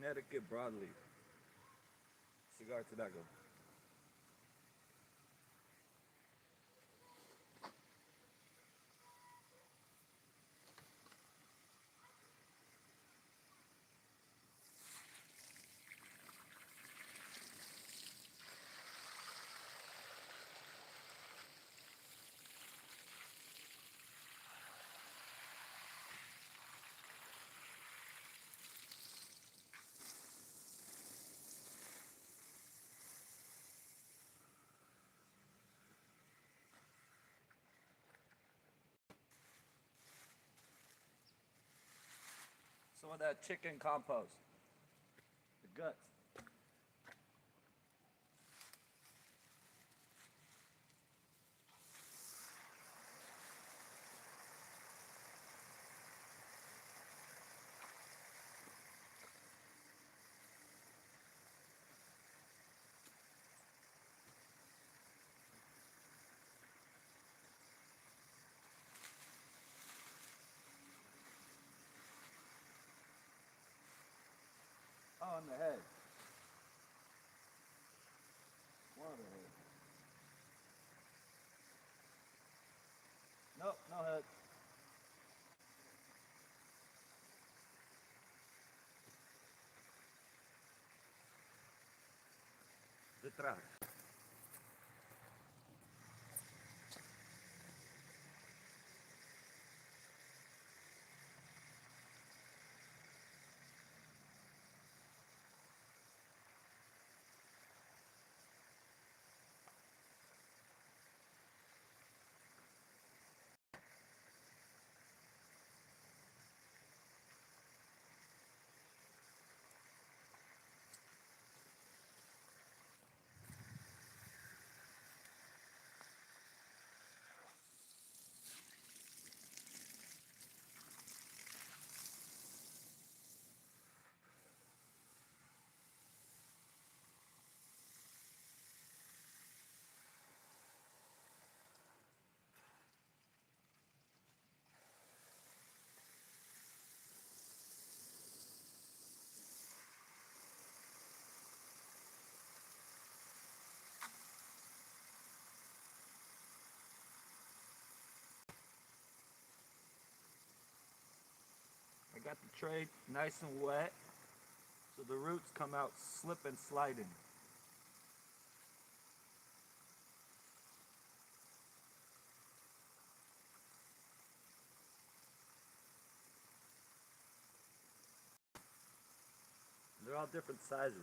Connecticut broadleaf, cigar tobacco. Some of that chicken compost, the guts. Oh, on the head. One of the head. Nope, no head. Detrás. I got the tray nice and wet, so the roots come out slip and sliding. They're all different sizes.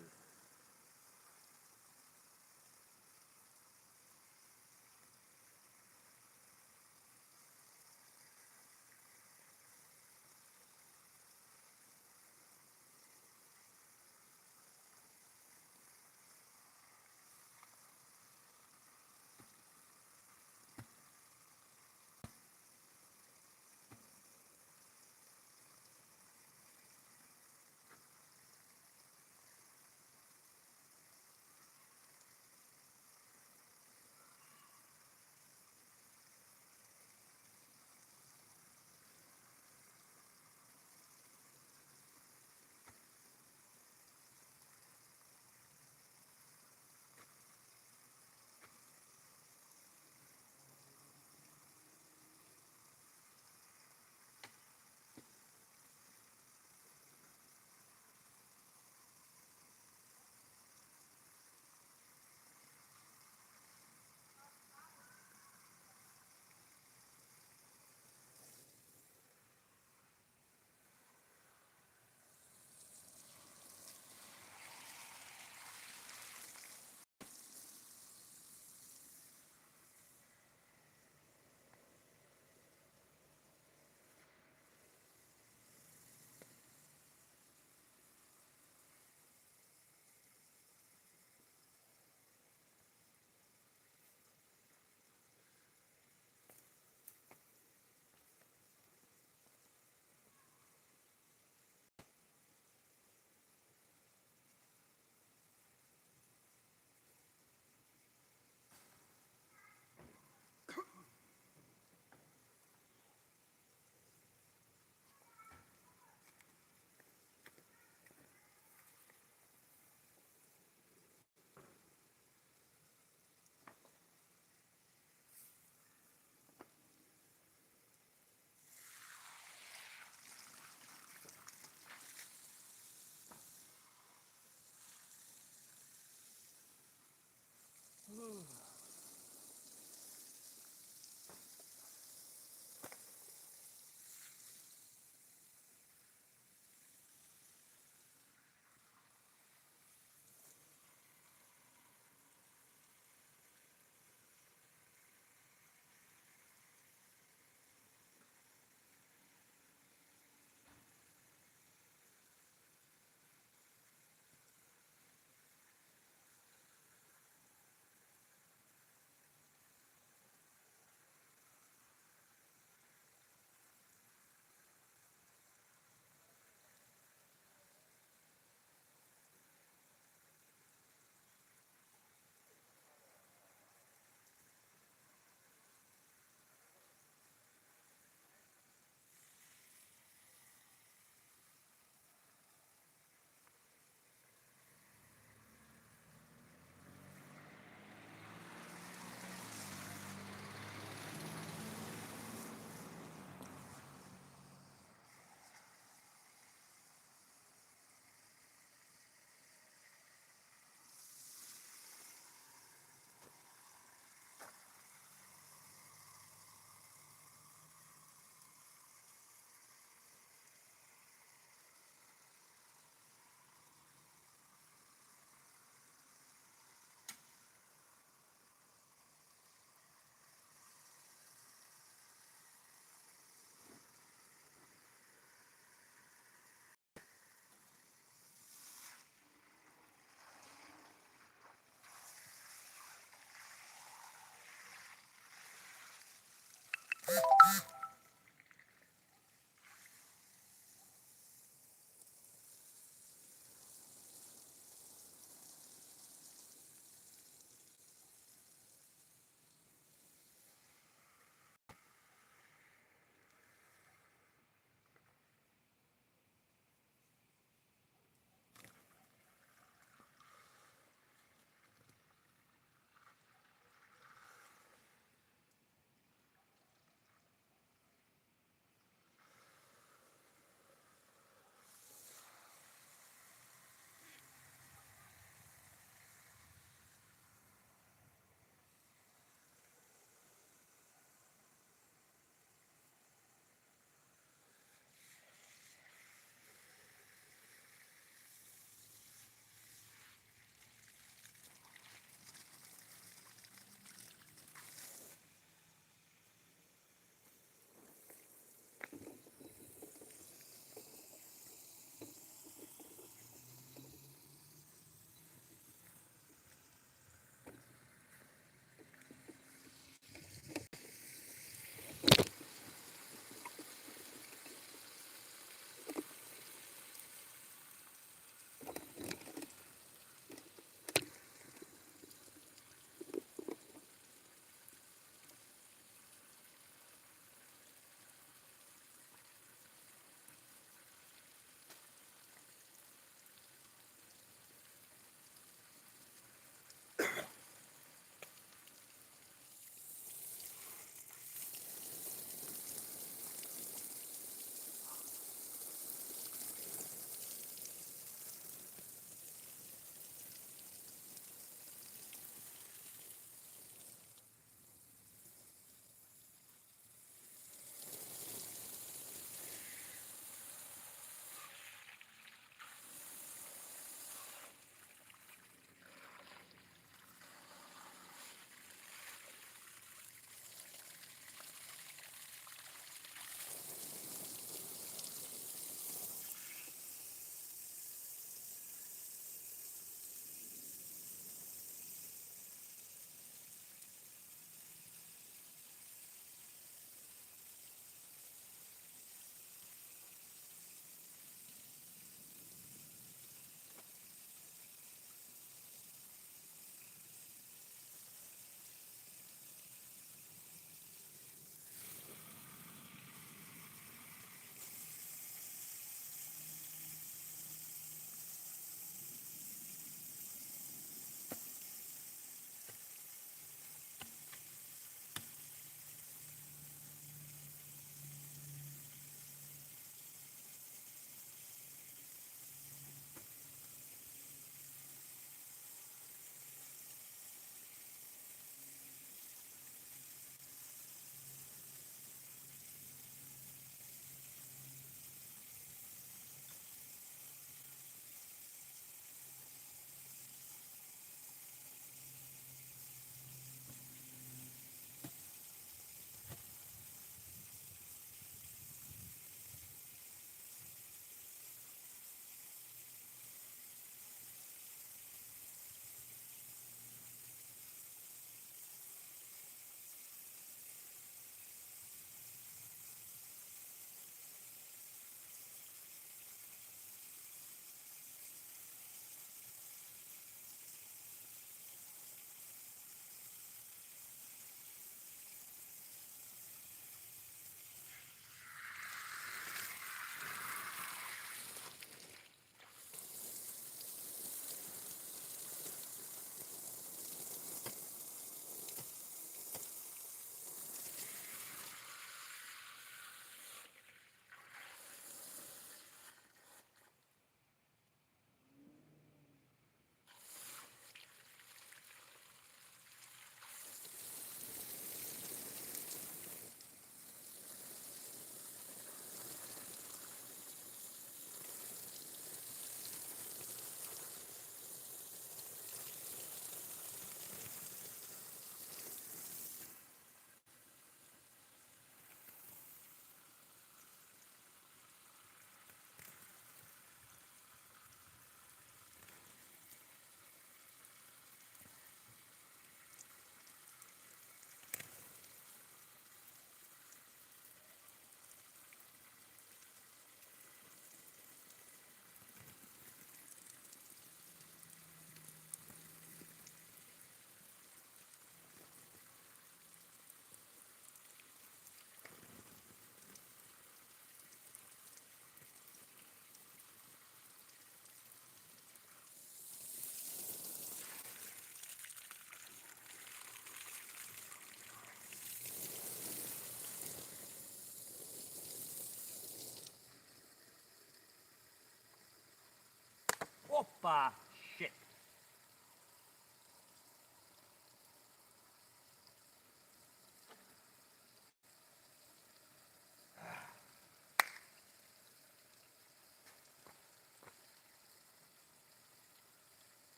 alpha shit.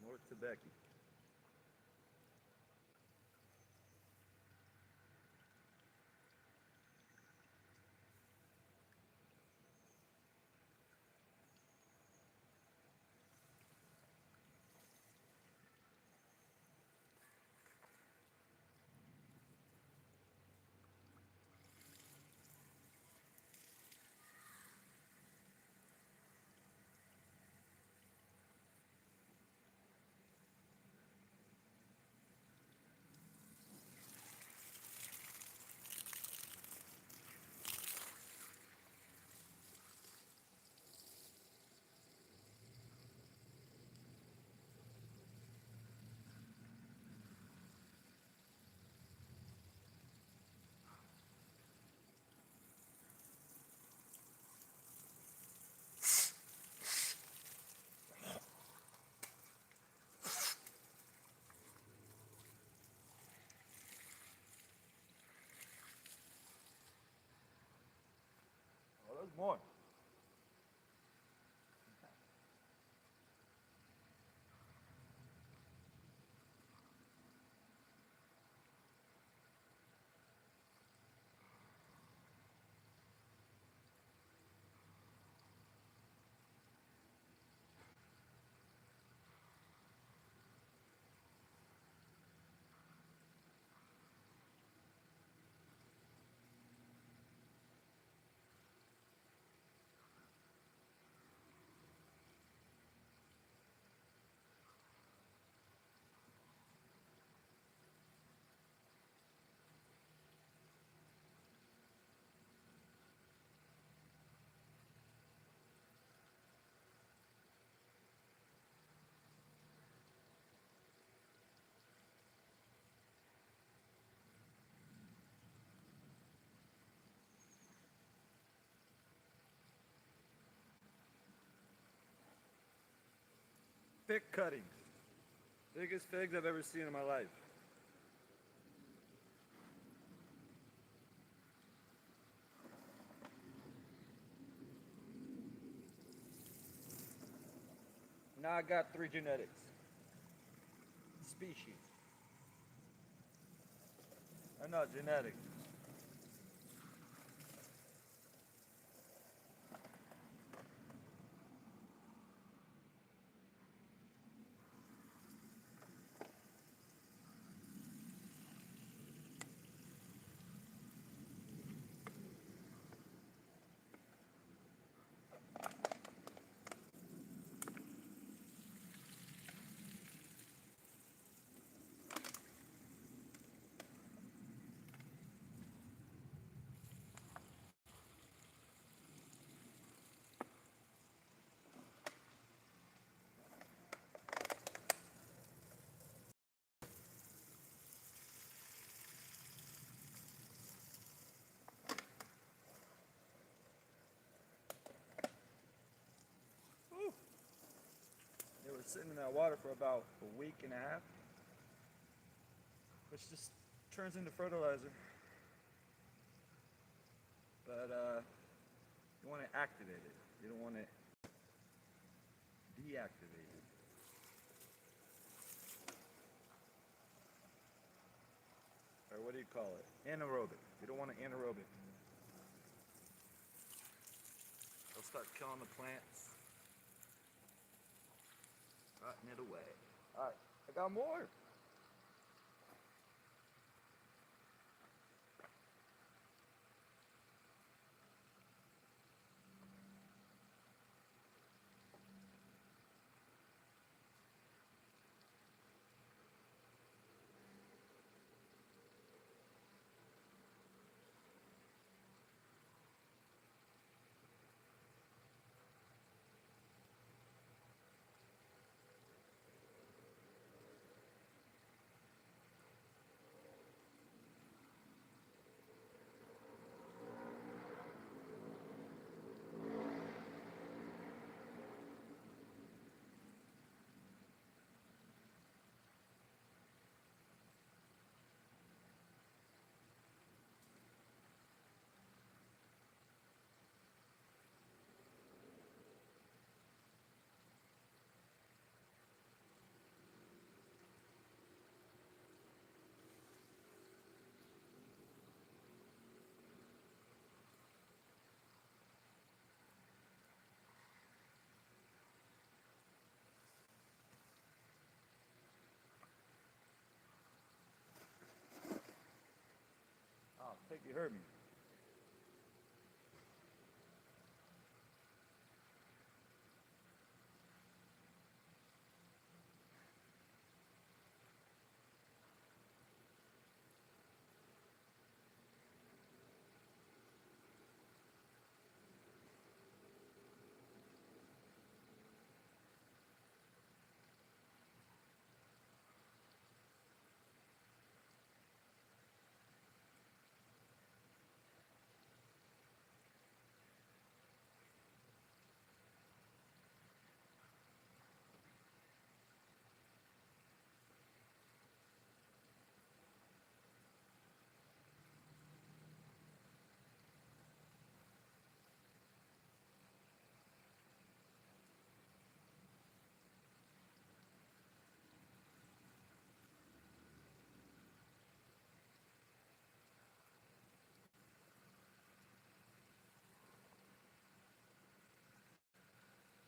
More tobacco. Oh, there's more. fig cuttings. Biggest figs I've ever seen in my life. Now I got 3 genetics. Species. I'm not genetic. Whew. They were sitting in that water for about a week and a half, which just turns into fertilizer. But you want to activate it. You don't want to deactivate it. Or what do you call it? Anaerobic. You don't want to anaerobic. They'll start killing the plants. Rotting it away. Alright, I got more. Oh, I think you heard me.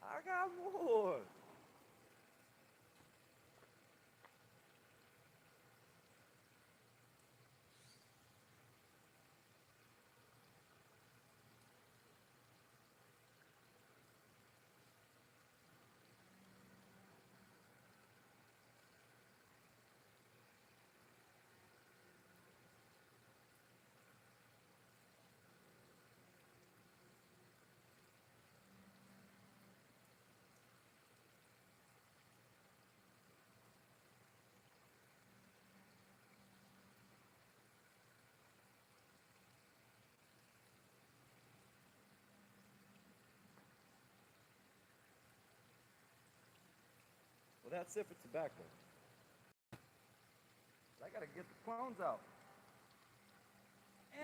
I got more. that's it for tobacco. I gotta get the clones out.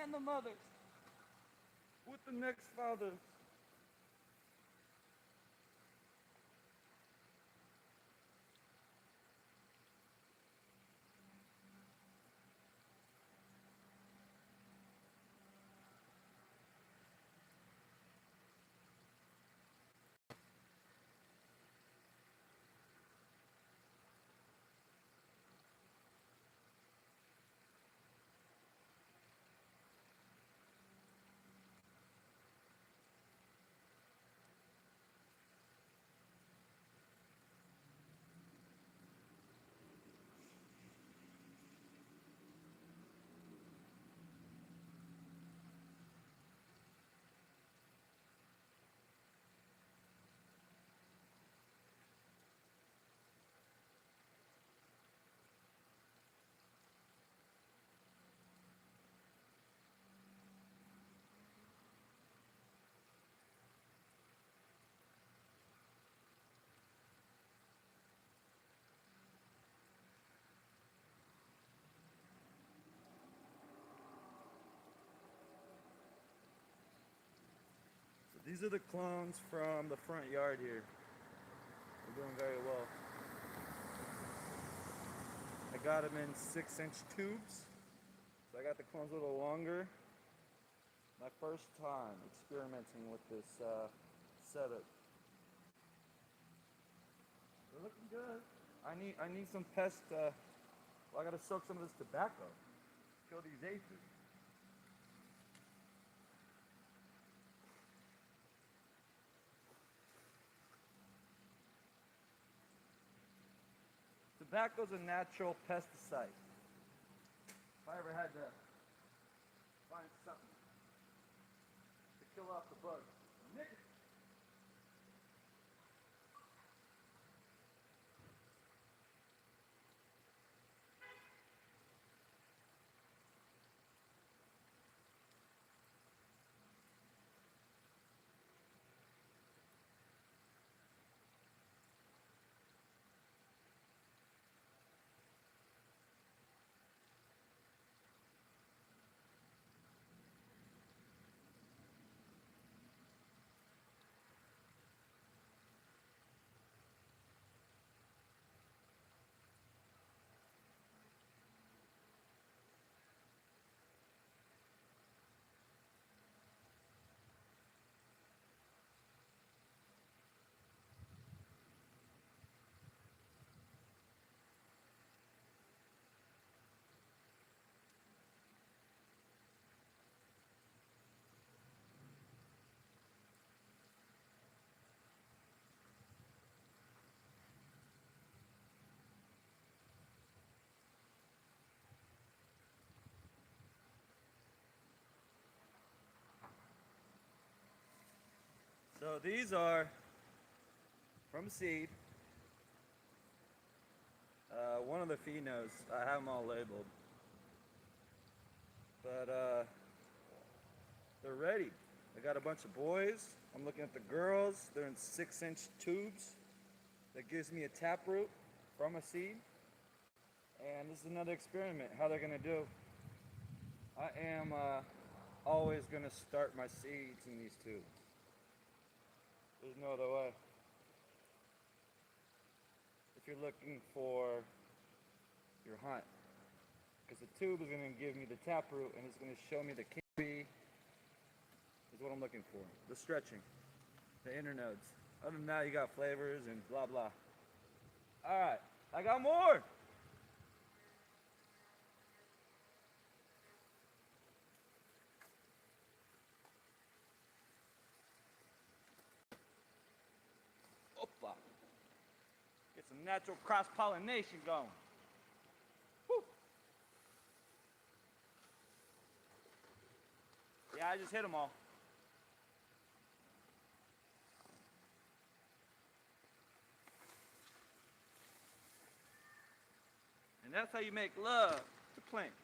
And the mothers. With the next father. These are the clones from the front yard here. They're doing very well. I got them in 6-inch tubes. So I got the clones a little longer. My first time experimenting with this setup. They're looking good. I need some pest. Well, I gotta soak some of this tobacco. Kill these aphids. Tobacco's a natural pesticide. If I ever had to find something to kill off the bugs. So these are from seed. One of the phenos, I have them all labeled. But they're ready. I got a bunch of boys. I'm looking at the girls. They're in 6-inch tubes. That gives me a taproot from a seed. And this is another experiment, how they're gonna do. I am always gonna start my seeds in these tubes. There's no other way. If you're looking for your hunt. Because the tube is going to give me the taproot and it's going to show me the canopy is what I'm looking for. The stretching. The internodes. Other than that, you got flavors and blah blah. Alright, I got more! Opa! Get some natural cross-pollination going. Woo! Yeah, I just hit them all. And that's how you make love to plants.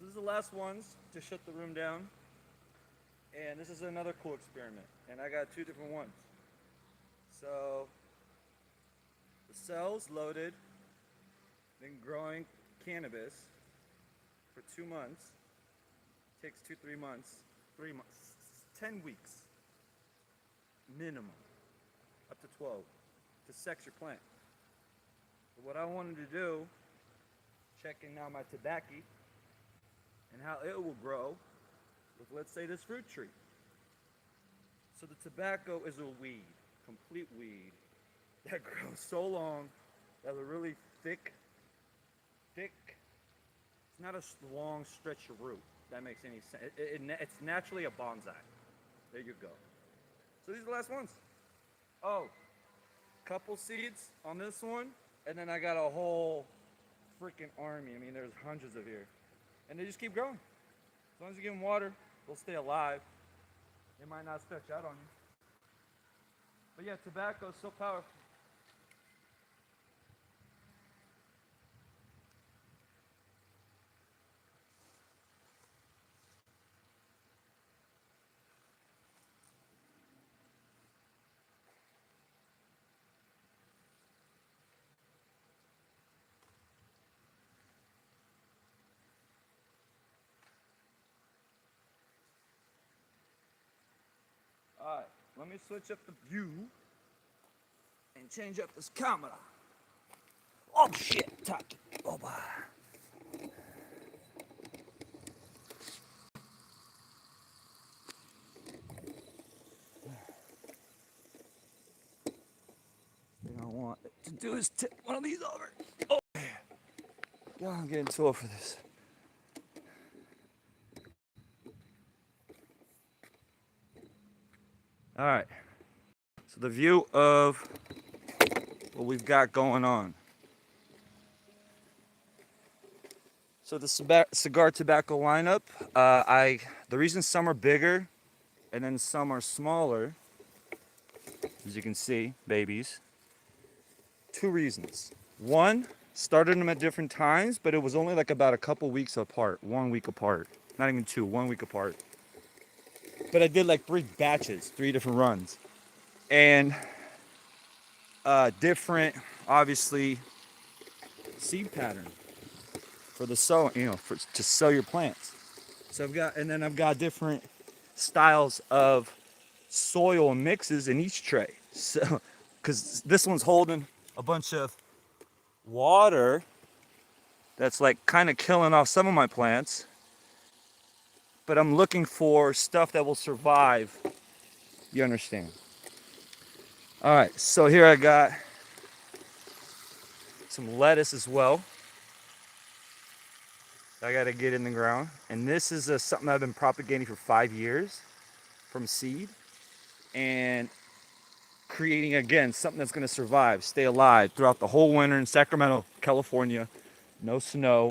this is the last ones to shut the room down. And this is another cool experiment. And I got two different ones. So the cells loaded, been growing cannabis for 2 months. Takes 2-3 months, 3 months, 10 weeks minimum, up to 12, to sex your plant. But what I wanted to do, checking now my tobacco and how it will grow with, let's say, this fruit tree. So the tobacco is a weed, complete weed, that grows so long, that has a really thick, it's not a long stretch of root. That makes any sense. It's naturally a bonsai. There you go. So these are the last ones. Oh, couple seeds on this one, and then I got a whole freaking army. I mean, there's hundreds of here. And they just keep growing. As long as you give them water, they'll stay alive. They might not stretch out on you. But yeah, tobacco is so powerful. Alright, let me switch up the view and change up this camera. Oh shit, Taki. Oh bye. Thing I want to do is tip one of these over. Oh God, I'm getting too old for this. Alright. So the view of what we've got going on. So the cigar tobacco lineup, the reason some are bigger and then some are smaller, as you can see, babies, two reasons. One, started them at different times, but it was only like about a couple weeks apart, 1 week apart. Not even two, 1 week apart. But I did like 3 batches, 3 different runs. And different, obviously, seed pattern for the sow, to sow your plants. So I've got different styles of soil mixes in each tray. So, because this one's holding a bunch of water that's like kind of killing off some of my plants, but I'm looking for stuff that will survive. You understand? All right, so here I got some lettuce as well. I got to get in the ground, and this is something I've been propagating for 5 years from seed, and creating again something that's going to survive, stay alive throughout the whole winter in Sacramento, California. No snow,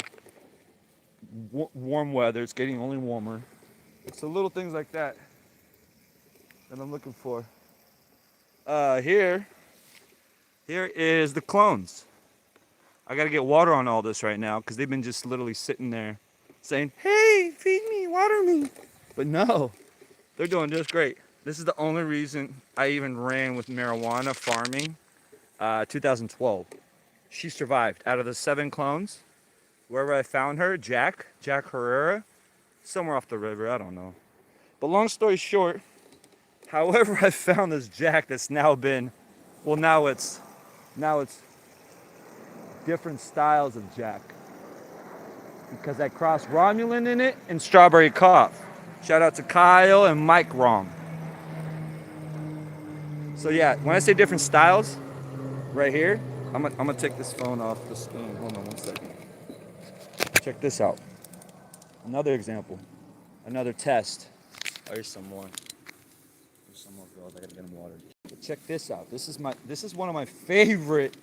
warm weather. It's getting only warmer. So little things like that I'm looking for. Here is the clones. I got to get water on all this right now because they've been just literally sitting there saying, hey, feed me, water me. But no, they're doing just great. This is the only reason I even ran with marijuana farming, 2012. She survived. Out of the 7 clones, wherever I found her, Jack Herrera, somewhere off the river, I don't know. But long story short, however I found this Jack that's now been, well, now it's different styles of Jack. Because I crossed Romulan in it and Strawberry Cough. Shout out to Kyle and Mike Rom. So yeah, when I say different styles, right here, I'm gonna take this phone off the stand. Hold on 1 second. Check this out. Another example. Another test. Oh, here's some more. There's some more girls. I gotta get them watered. But check this out. This is one of my favorite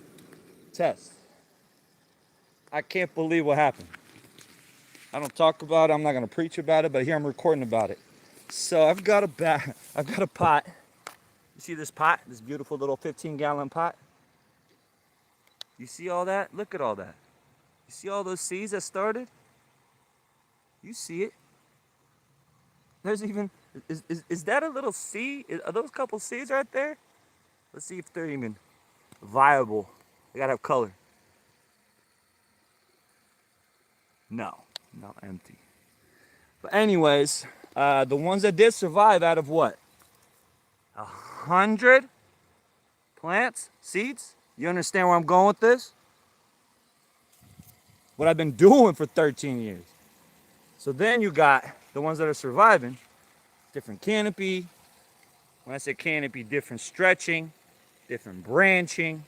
tests. I can't believe what happened. I don't talk about it. I'm not gonna preach about it, but here I'm recording about it. So I've got a pot. You see this pot? This beautiful little 15-gallon pot? You see all that? Look at all that. You see all those seeds that started? You see it. There's even, is that a little seed? Are those couple seeds right there? Let's see if they're even viable. They gotta have color. No, no, empty. But anyways, the ones that did survive out of what? 100 plants, seeds? You understand where I'm going with this? What I've been doing for 13 years. So then you got the ones that are surviving, different canopy. When I say canopy, different stretching, different branching.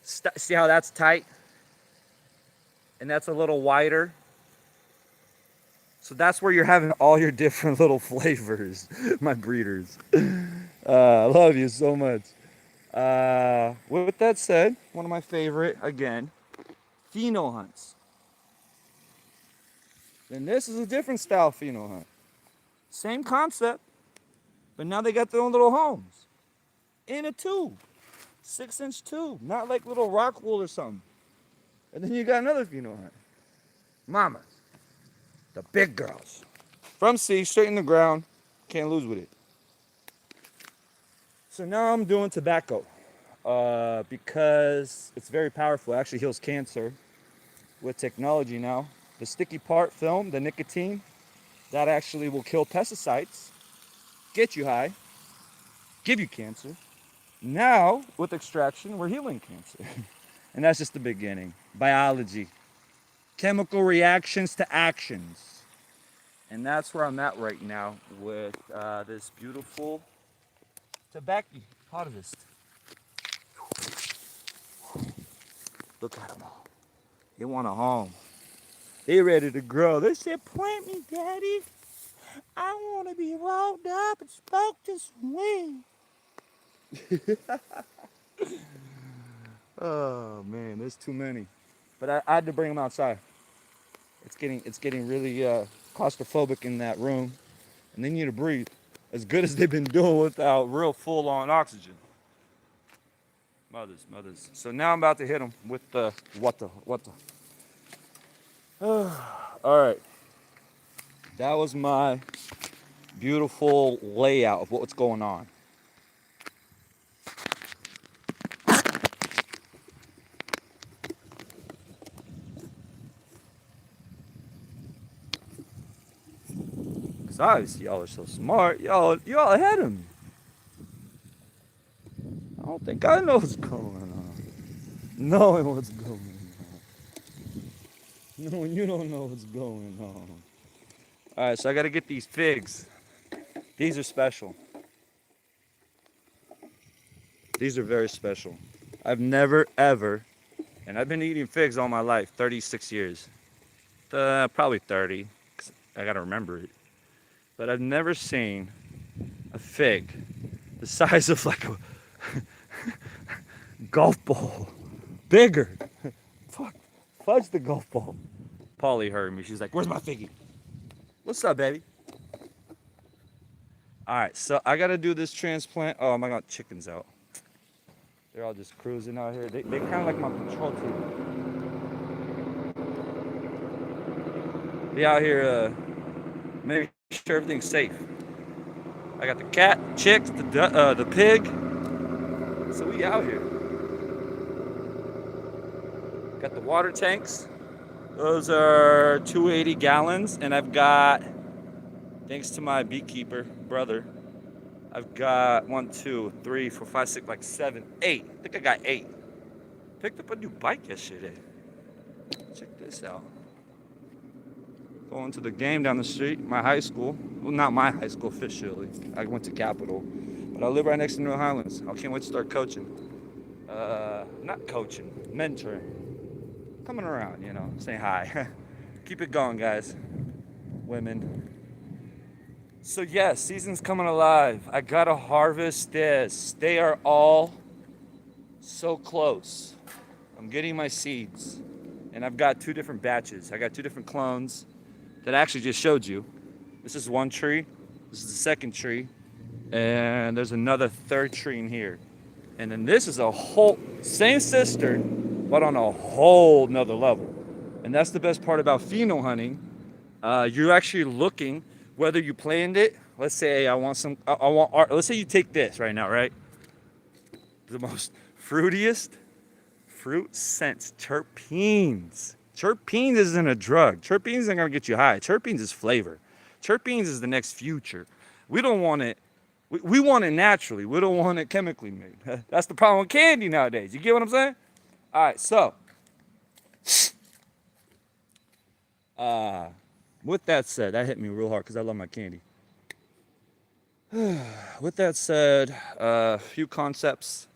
See how that's tight? And that's a little wider. So that's where you're having all your different little flavors, my breeders. I love you so much. With that said, one of my favorite, again, pheno hunts. Then this is a different style pheno hunt. Same concept, but now they got their own little homes. In a tube. 6-inch tube, not like little rock wool or something. And then you got another pheno hunt. Mamas. The big girls. From sea, straight in the ground. Can't lose with it. So now I'm doing tobacco. Because it's very powerful. It actually heals cancer with technology now. The sticky part film, the nicotine, that actually will kill pesticides, get you high, give you cancer. Now, with extraction, we're healing cancer. And that's just the beginning. Biology. Chemical reactions to actions. And that's where I'm at right now with this beautiful tobacco harvest. Look at them all. They want a home. They ready to grow. They said, plant me, Daddy. I want to be rolled up and smoked this weed. Oh man, there's too many. But I had to bring them outside. It's getting really claustrophobic in that room, and they need to breathe as good as they've been doing without real full-on oxygen. Mothers. So now I'm about to hit them with the what the. All right, that was my beautiful layout of what's going on. Cause obviously y'all are so smart. Y'all ahead of me. I don't think I know what's going on. Knowing what's going on. No, you don't know what's going on. All right, so I got to get these figs. These are special. These are very special. I've never, ever, and I've been eating figs all my life, 36 years. Probably 30, 'cause I got to remember it. But I've never seen a fig the size of like a golf ball. Bigger. Fuck. Fudge the golf ball. Polly heard me. She's like, where's my figgy? What's up, baby? All right, so I got to do this transplant. Oh, my God, chickens out. They're all just cruising out here. They kind of like my patrol team. They out here making sure everything's safe. I got the cat, chicks, the pig. So we out here. Got the water tanks. Those are 280 gallons, and I've got, thanks to my beekeeper brother, I've got 1, 2, 3, 4, 5, 6, like 7, 8. I think I got 8. Picked up a new bike yesterday. Check this out. Going to the game down the street, my high school. Well, not my high school officially. I went to Capitol, but I live right next to New Highlands. I can't wait to start coaching. Not coaching, mentoring. Coming around, you know, saying hi. Keep it going, guys. Women. So yes, season's coming alive. I gotta harvest this. They are all so close. I'm getting my seeds. And I've got 2 different batches. I got 2 different clones that I actually just showed you. This is one tree. This is the second tree. And there's another 3rd tree in here. And then this is a whole, same cistern, but on a whole nother level. And that's the best part about pheno hunting, You're actually looking whether you planned it. Let's say I want some. I want art. Let's say you take this right now, right? The most fruitiest fruit scents, terpenes. Terpenes isn't a drug. Terpenes isn't gonna get you high. Terpenes is flavor. Terpenes is the next future. We don't want it. We want it naturally. We don't want it chemically made. That's the problem with candy nowadays. You get what I'm saying? All right. So, with that said, that hit me real hard because I love my candy. With that said, a few concepts.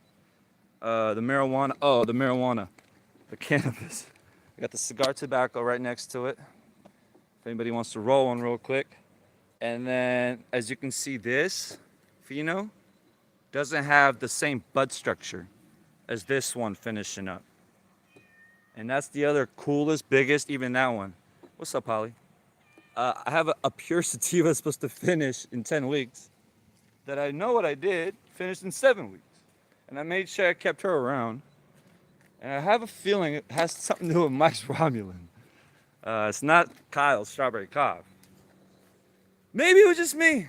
The marijuana. Oh, the marijuana. The cannabis. We got the cigar tobacco right next to it. If anybody wants to roll one real quick. And then, as you can see, this pheno doesn't have the same bud structure as this one finishing up. And that's the other coolest, biggest, even that one. What's up, Holly? I have a pure sativa supposed to finish in 10 weeks that I know what I did, finished in 7 weeks. And I made sure I kept her around. And I have a feeling it has something to do with Mike's Romulan. It's not Kyle's Strawberry Cobb. Maybe it was just me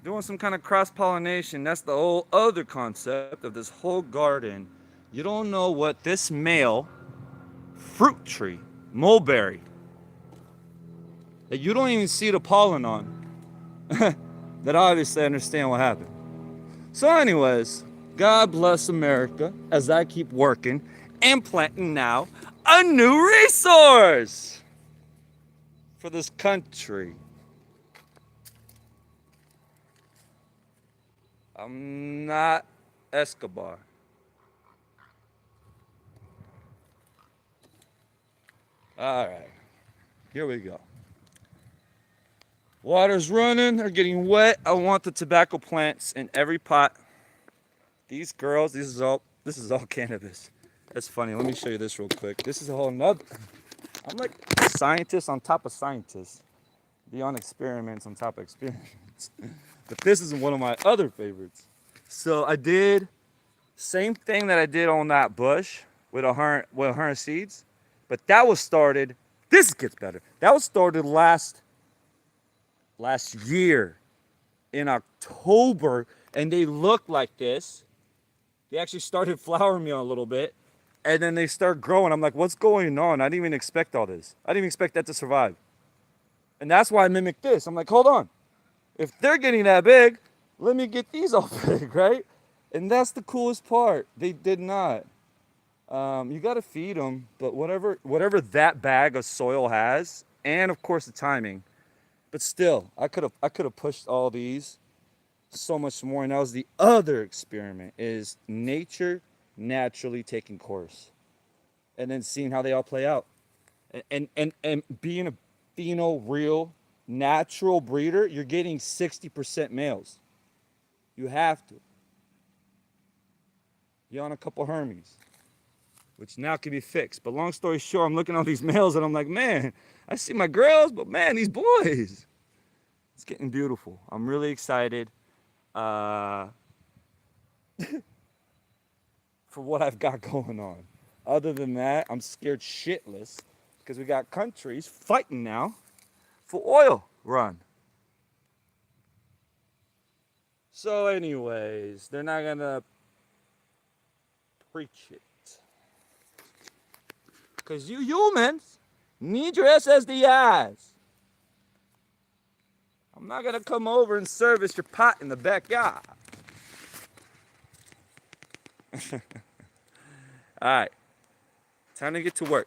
doing some kind of cross-pollination. That's the whole other concept of this whole garden. You don't know what this male fruit tree, mulberry, that you don't even see the pollen on, that obviously I understand what happened. So anyways, God bless America as I keep working and planting now a new resource for this country. I'm not Escobar. All right, here we go. Water's running, they're getting wet. I want the tobacco plants in every pot. These girls, this is all cannabis. That's funny. Let me show you this real quick. This is a whole nother. I'm like a scientist on top of scientists, beyond experiments on top of experiments. But this is one of my other favorites. So I did same thing that I did on that bush with 100 seeds, but that was started. This gets better. That was started last year in October, and they looked like this. They actually started flowering me a little bit, and then they start growing. I'm like, what's going on? I didn't even expect all this. I didn't even expect that to survive. And that's why I mimicked this. I'm like, hold on. If they're getting that big, let me get these all big, right? And that's the coolest part. They did not. You got to feed them, but whatever that bag of soil has, and of course the timing. But still, I could have pushed all these so much more. And that was the other experiment: is nature naturally taking course, and then seeing how they all play out, and being a real natural breeder, you're getting 60% males. You have to. You're on a couple Hermes, which now can be fixed. But long story short, I'm looking at all these males and I'm like, man, I see my girls, but man, these boys. It's getting beautiful. I'm really excited for what I've got going on. Other than that, I'm scared shitless because we got countries fighting now for oil run. So anyways, they're not gonna preach it. Because you humans need your SSDIs. I'm not gonna come over and service your pot in the backyard. Alright. Time to get to work.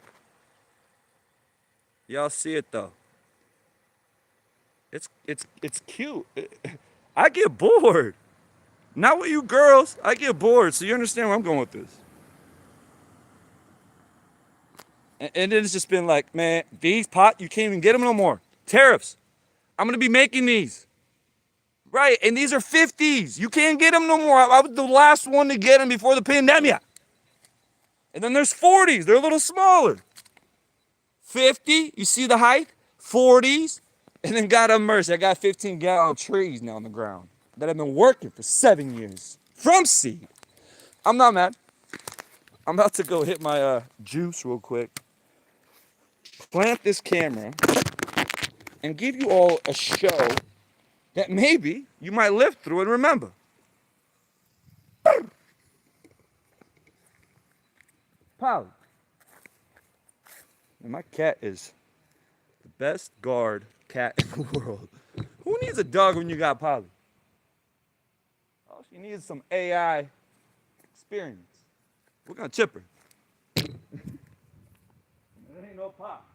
Y'all see it though. It's cute. I get bored. Not with you girls. I get bored. So you understand where I'm going with this. And then it's just been like, man, these pot, you can't even get them no more. Tariffs. I'm going to be making these. Right. And these are 50s. You can't get them no more. I was the last one to get them before the pandemic. And then there's 40s. They're a little smaller. 50, you see the height? 40s. And then God have mercy, I got 15-gallon trees now on the ground that have been working for 7 years from seed. I'm not mad. I'm about to go hit my juice real quick. Plant this camera and give you all a show that maybe you might live through and remember. Polly. And my cat is the best guard cat in the world. Who needs a dog when you got Polly? All she needs is some AI experience. We're gonna chip her. It ain't no pop.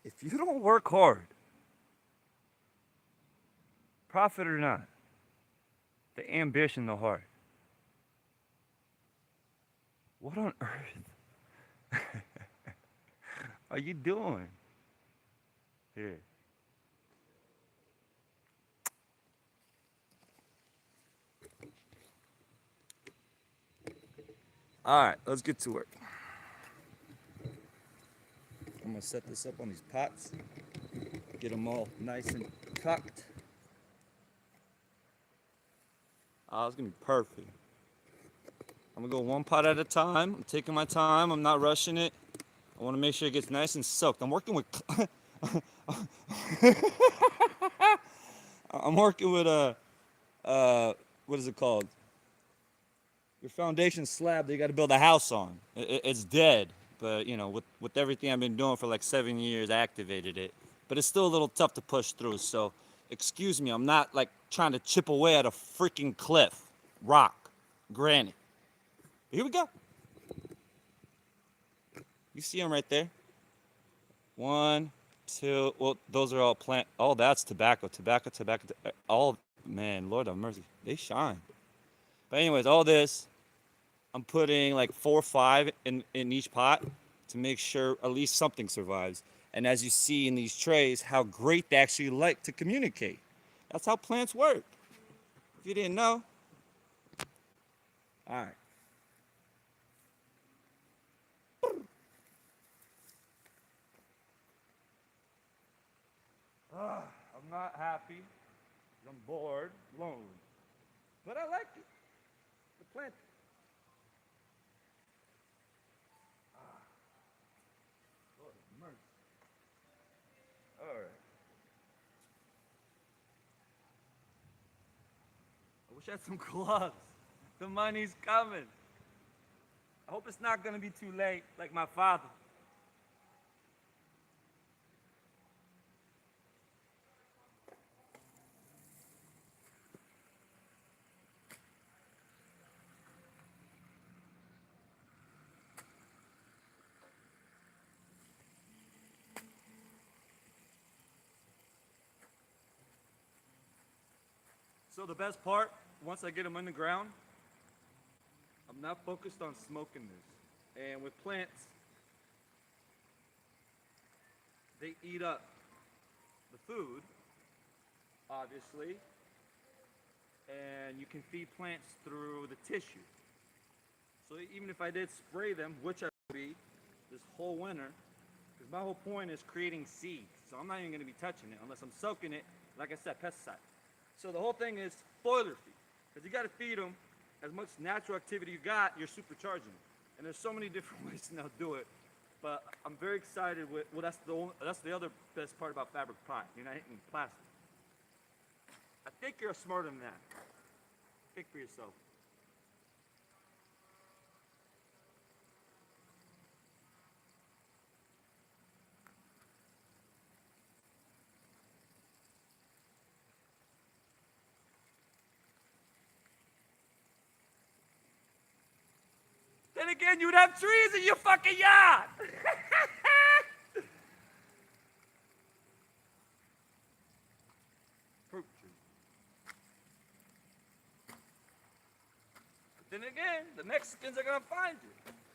If you don't work hard, profit or not, the ambition, the heart, what on earth are you doing here? All right, let's get to work. I'm gonna set this up on these pots, get them all nice and cocked. Oh, it's gonna be perfect. I'm gonna go one pot at a time. I'm taking my time. I'm not rushing it. I want to make sure it gets nice and soaked. I'm working with I'm working with a what is it called? Your foundation slab that you got to build a house on. It's dead, but you know, with everything I've been doing for like 7 years, I activated it. But it's still a little tough to push through. So, excuse me, I'm not like trying to chip away at a freaking cliff, rock, granite. But here we go. You see them right there. 1, 2. Well, those are all plant. Oh, that's tobacco. All, man, Lord have mercy. They shine. But anyways, all this, I'm putting like 4 or 5 in each pot to make sure at least something survives. And as you see in these trays, how great they actually like to communicate. That's how plants work. If you didn't know. All right. I'm not happy. I'm bored, lonely. But I like it. The plant. Lord have mercy. All right. I wish I had some gloves. The money's coming. I hope it's not gonna be too late, like my father. So the best part, once I get them in the ground, I'm not focused on smoking this. And with plants, they eat up the food, obviously, and you can feed plants through the tissue. So even if I did spray them, which I will be this whole winter, because my whole point is creating seeds. So I'm not even going to be touching it unless I'm soaking it, like I said, pesticide. So the whole thing is spoiler feed, because you got to feed them as much natural activity you got, you're supercharging it. And there's so many different ways to now do it. But I'm very excited with, well, that's the other best part about fabric pie. You're not hitting plastic. I think you're smarter than that. Think for yourself. Then again, you'd have trees in your fucking yard. Fruit tree. then again, the Mexicans are gonna find you.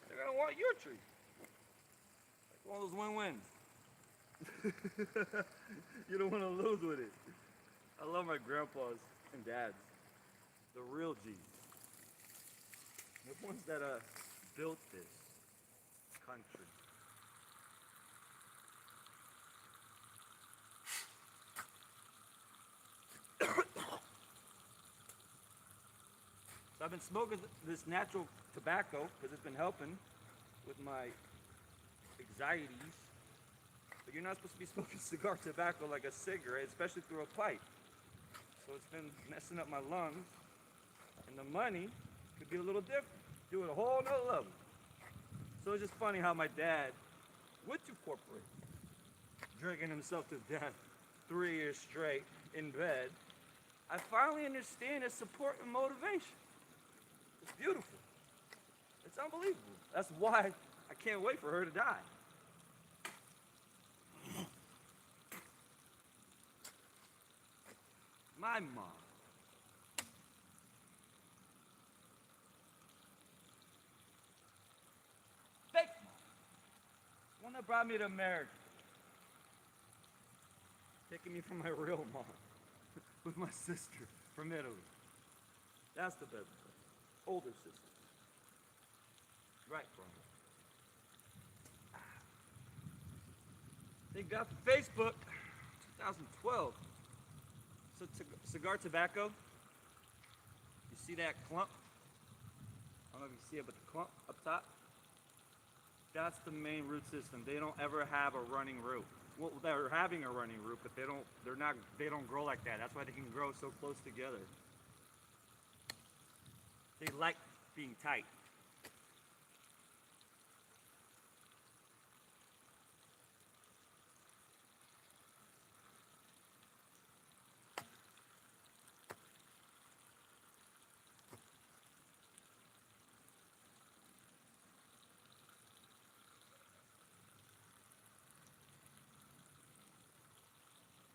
They're gonna want your tree. Like one of those win-wins. You don't want to lose with it. I love my grandpas and dads. The real G's. The ones that built this country. So I've been smoking this natural tobacco because it's been helping with my anxieties. But you're not supposed to be smoking cigar tobacco like a cigarette, especially through a pipe. So it's been messing up my lungs. And the money could be a little different. Do it a whole nother level. So it's just funny how my dad went to corporate, drinking himself to death 3 years straight in bed. I finally understand his support and motivation. It's beautiful. It's unbelievable. That's why I can't wait for her to die. My mom. Fake mom. One that brought me to America. Taking me from my real mom. With my sister from Italy. That's the best part. Older sister. Right from her. Thank God for Facebook. 2012. So cigar tobacco. You see that clump? I don't know if you see it, but the clump up top. That's the main root system. They don't ever have a running root. Well, they're having a running root, but they don't grow like that. That's why they can grow so close together. They like being tight.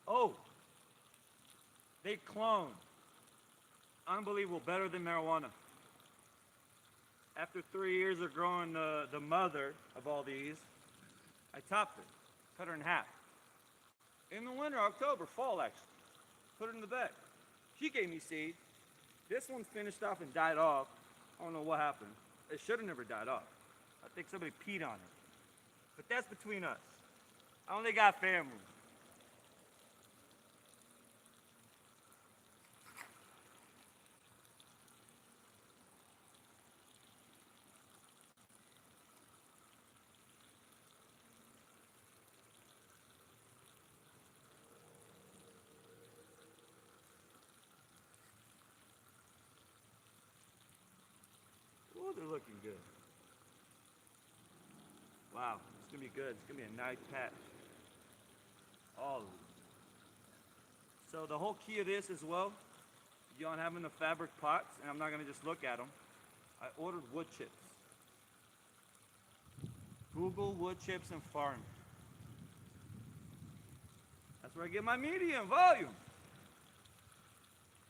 Oh, they clone. Unbelievable, better than marijuana. After 3 years of growing the mother of all these, I topped her, cut her in half. In the winter, October, fall actually, put her in the bed. She gave me seed. This one's finished off and died off. I don't know what happened. It should have never died off. I think somebody peed on it. But that's between us. I only got family. Oh, they're looking good. Wow, it's gonna be good. It's gonna be a nice patch. All of them. So the whole key of this as well, beyond having the fabric pots, and I'm not gonna just look at them, I ordered wood chips. Google wood chips and farm. That's where I get my medium volume.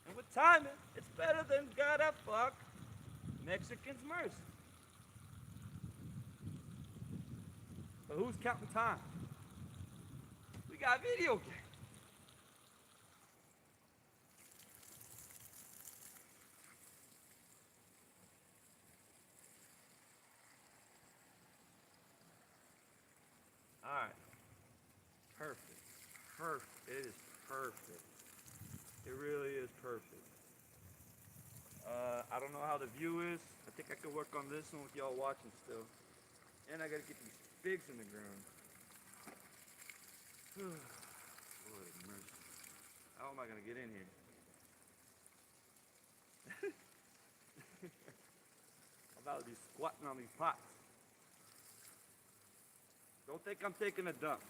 And with timing, it's better than gotta fuck Mexicans mercy. But who's counting time? We got video games. Alright. Perfect. Perfect. It is perfect. It really is perfect. I don't know how the view is. I think I could work on this one with y'all watching still. And I gotta get these figs in the ground. Lord have mercy. How am I gonna get in here? I'm about to be squatting on these pots. Don't think I'm taking a dump.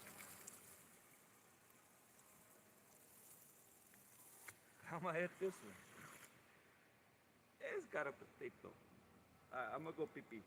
How am I hit this one? It's got a potato. Alright, I'm gonna go pee pee.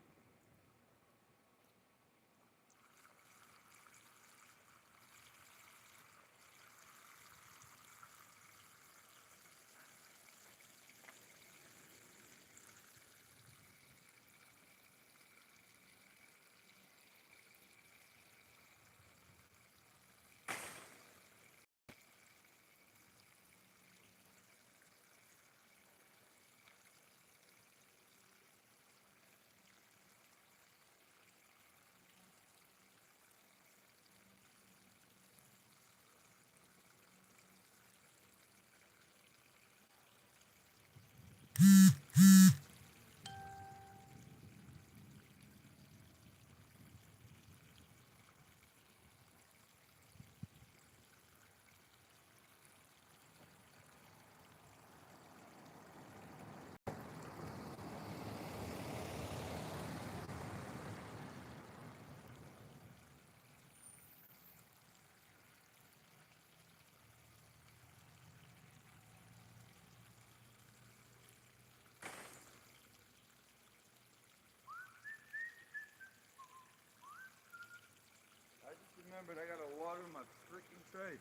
remembered I gotta water my freaking tray.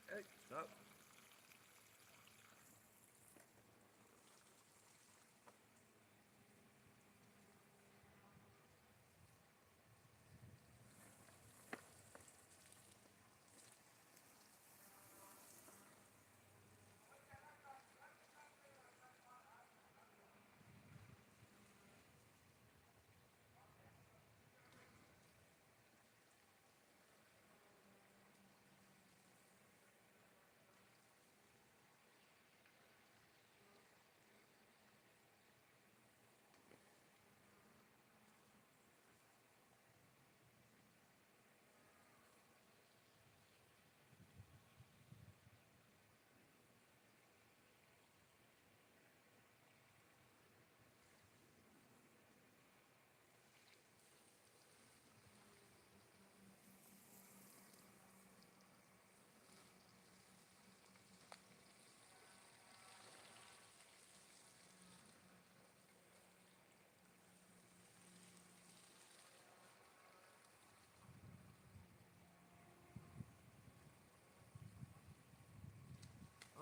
Hey, stop.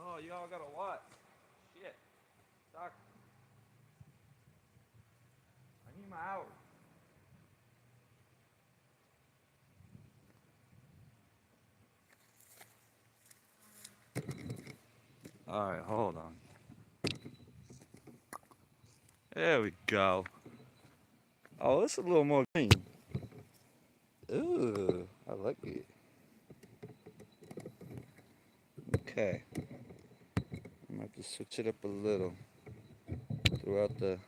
Oh, y'all got a lot. Shit. Doc, I need my hours. Alright, hold on. There we go. Oh, it's a little more green. Ooh, I like it. Okay. I might have to switch it up a little throughout the...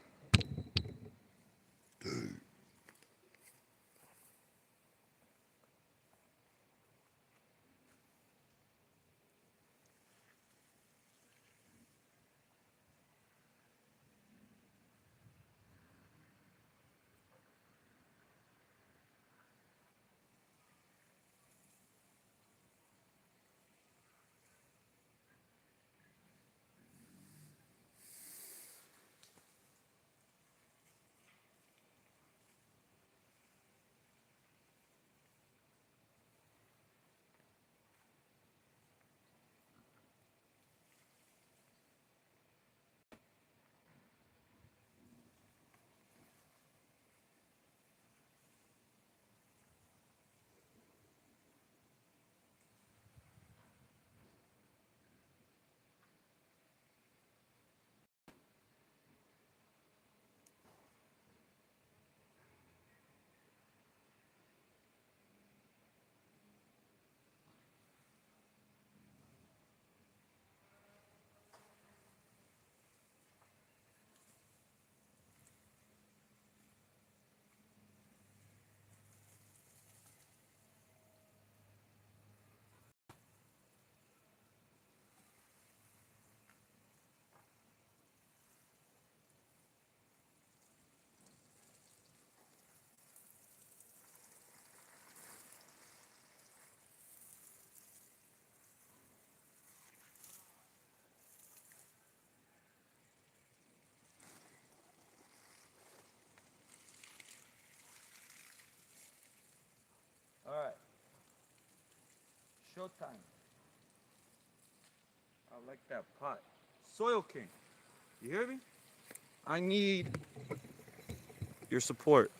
Alright. Showtime. I like that pot. Soil King. You hear me? I need your support.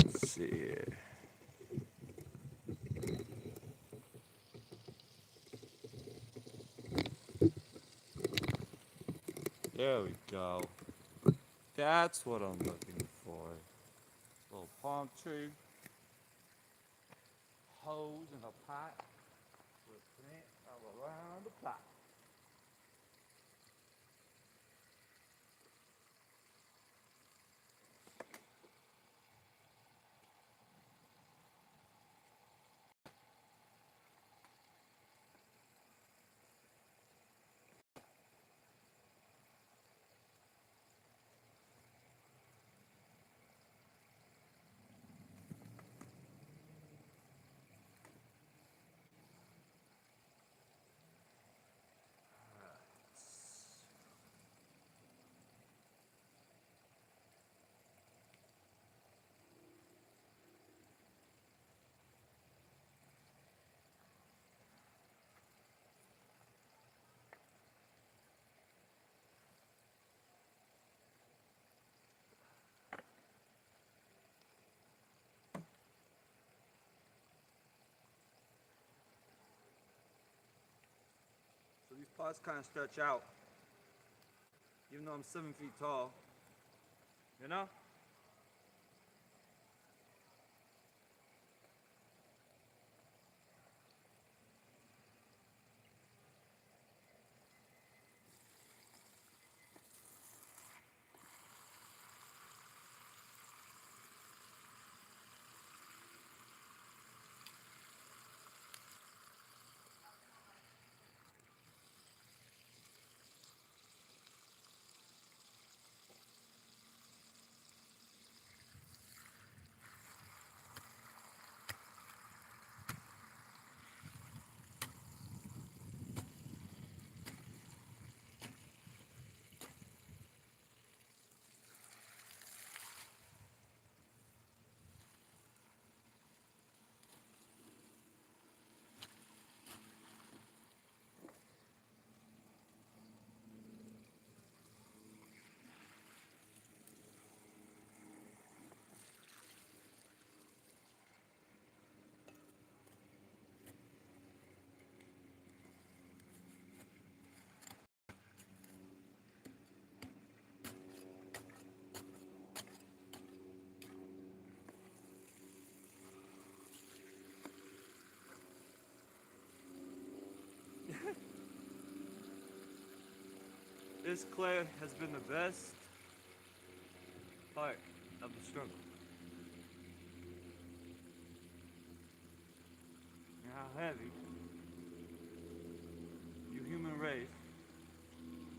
Let's see here. There we go. That's what I'm looking for. Little palm tree, hose in a pot with plants all around the pot. Paws kind of stretch out, even though I'm 7 feet tall. You know? This clay has been the best part of the struggle. And how heavy you human race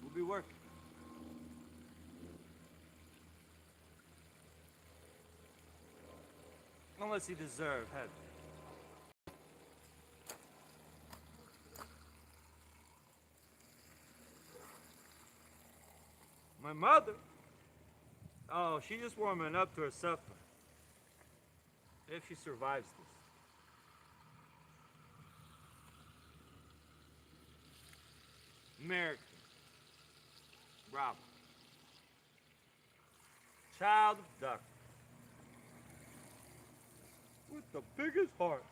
will be working. Unless you deserve heaven. My mother? Oh, she's just warming up to her supper. If she survives this. American. Robert. Child of darkness. With the biggest heart.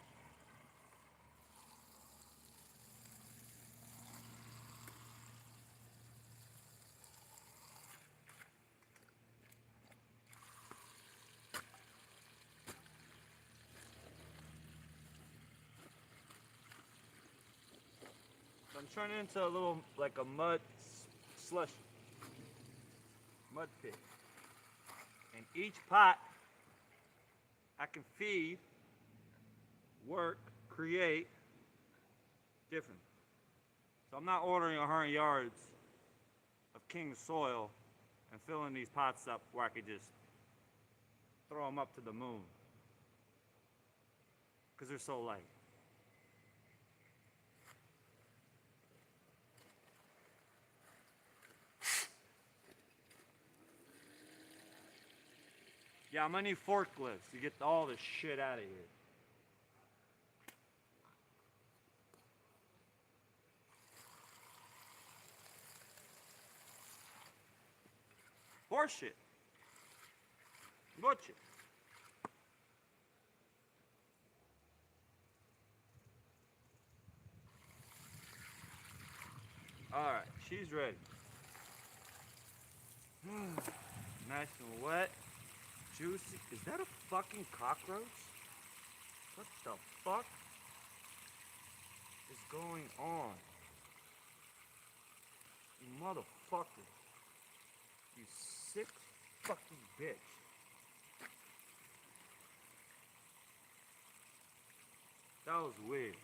So I'm turning into a little, like a mud slush. Mud pit. And each pot I can feed, work, create different. So I'm not ordering 100 yards of king soil and filling these pots up where I could just throw them up to the moon. Because they're so light. Yeah, I'm gonna need forklifts to get all this shit out of here. Horseshit. Butcher. Alright, she's ready. Nice and wet. Juicy. Is that a fucking cockroach? What the fuck is going on? You motherfucker. You sick fucking bitch. That was weird.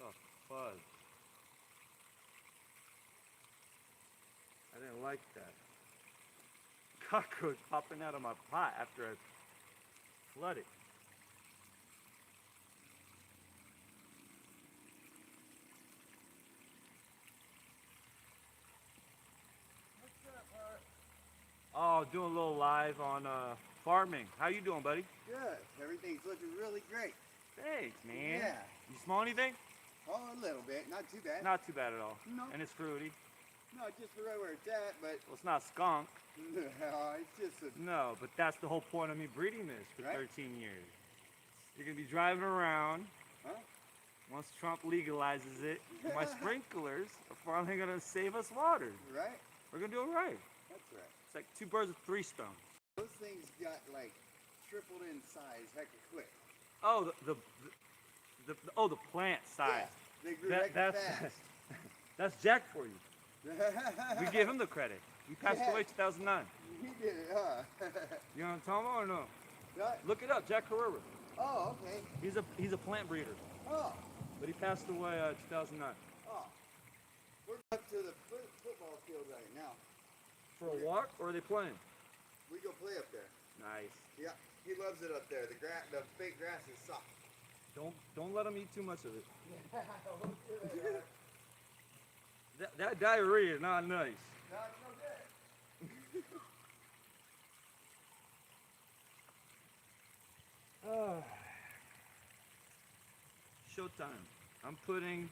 Oh, fuzz. I didn't like that. Cockroach popping out of my pot after I flooded. Oh, doing a little live on farming. How you doing, buddy? Good. Everything's looking really great. Thanks, man. Yeah. You smell anything? Oh, a little bit. Not too bad. Not too bad at all. No. And it's fruity. No, just right where it's at, but Well, it's not skunk. no, it's just a, No, but that's the whole point of me breeding this for Right. 13 years. You're gonna be driving around. huh? Once Trump legalizes it, my sprinklers are finally gonna save us water. Right? We're gonna do it right. That's right. It's like 2 birds with 3 stones. Those things got like tripled in size hecka quick. Oh, the plant size. Yeah, they grew hecka That's fast. that's Jack for you. We give him the credit. He passed Yeah. away 2009. He did it, huh? You know what I'm talking about or no? Right. Look it up, Jack Carrera. Oh, okay. He's a plant breeder, Oh, but he passed away 2009. oh. We're up to the football field right now. For a walk, or are they playing? We go play up there. Nice. Yeah, he loves it up there. The fake grass is soft. Don't let him eat too much of it. That diarrhea is not nice. No, it's no good. Showtime. I'm putting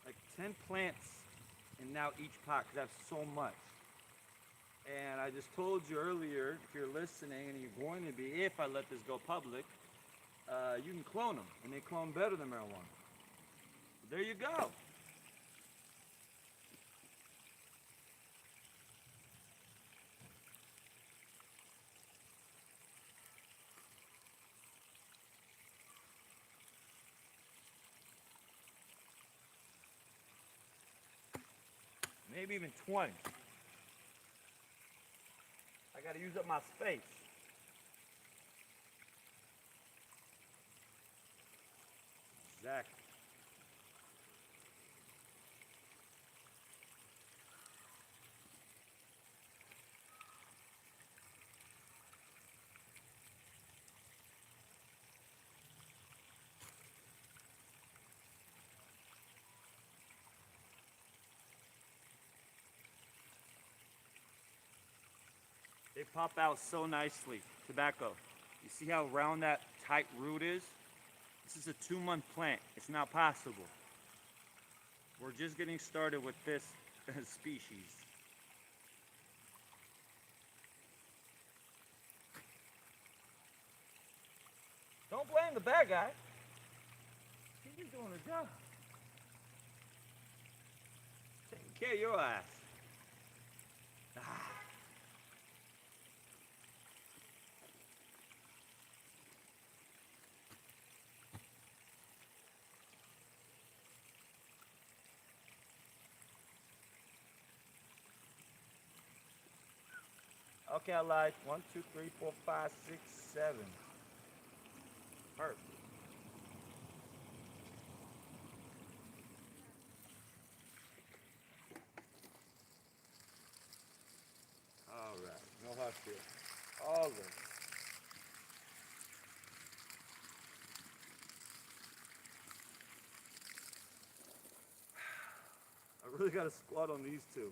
like 10 plants in now each pot because I have so much. And I just told you earlier, if you're listening and you're going to be, if I let this go public, you can clone them, and they clone better than marijuana. There you go. Maybe even 20. I gotta use up my space. Exactly. They pop out so nicely. Tobacco. You see how round that tight root is? This is a 2-month plant. It's not possible. We're just getting started with this species. Don't blame the bad guy. He's just doing a job. Taking care of your ass. Ah. Okay, I lied. 1, 2, 3, 4, 5, 6, 7. Perfect. All right. No hush here. All right. I really got to squat on these two.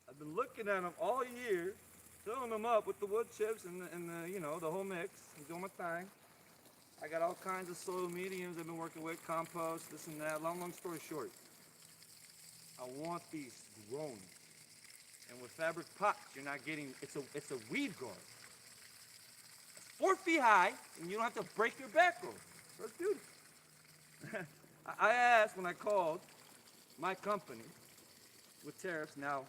I've been looking at them all year, filling them up with the wood chips and the you know, the whole mix. I'm doing my thing. I got all kinds of soil mediums I've been working with, compost, this and that. Long story short, I want these grown. And with fabric pots, you're not getting, it's a weed guard. It's 4 feet high, and you don't have to break your back over. Let's do this. I asked when I called my company with tariffs now,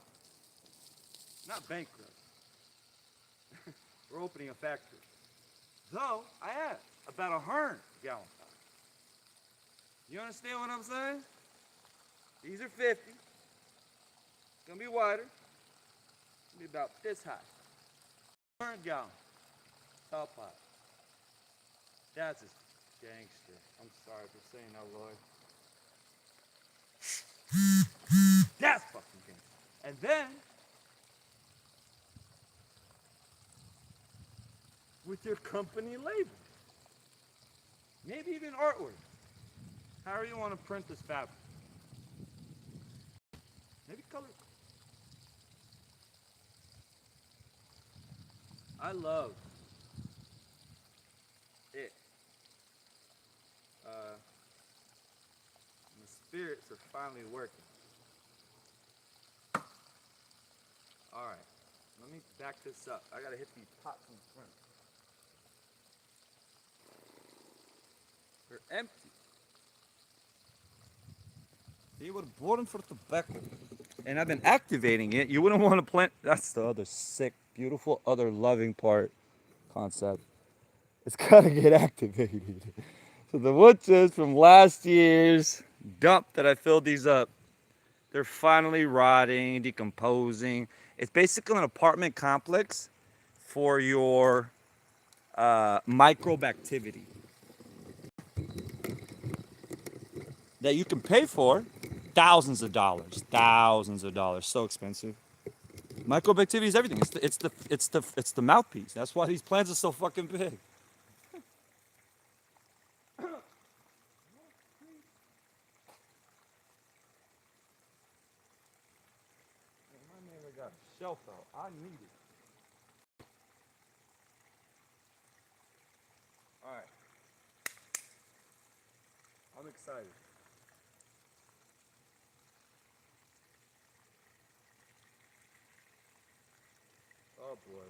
not bankrupt. We're opening a factory. Though, I asked about 100 gallon pots. You understand what I'm saying? These are 50. It's gonna be wider. It's gonna be about this high. 100 gallon tall pot. That's just gangster. I'm sorry for saying that, Lloyd. That's fucking gangster. And then, with your company label. Maybe even artwork. However you want to print this fabric. Maybe color. I love it. The spirits are finally working. Alright, let me back this up. I gotta hit these pots in front. They're empty. They were born for tobacco. And I've been activating it. You wouldn't want to plant. That's the other sick, beautiful, other loving part concept. It's gotta get activated. So the wood chips from last year's dump that I filled these up, they're finally rotting, decomposing. It's basically an apartment complex for your microbe activity that you can pay for thousands of dollars. Thousands of dollars. So expensive. Microbe activity is everything. It's the mouthpiece. That's why these plants are so fucking big. My neighbor got a shelf out. I need it. Alright. I'm excited. Oh boy.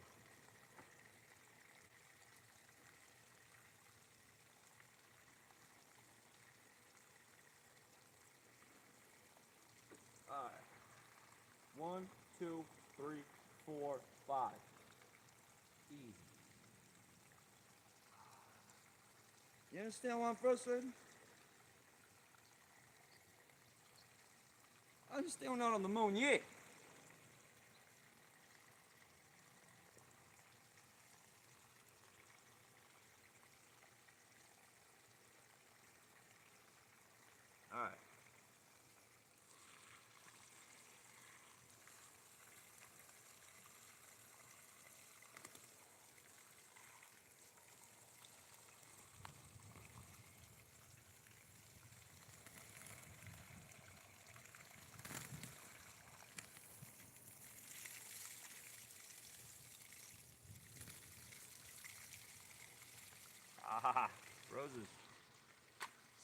Alright. 1, 2, 3, 4, 5. Easy. You understand what I'm frustrated? I understand we're not on the moon yet. Alright. Ah, roses.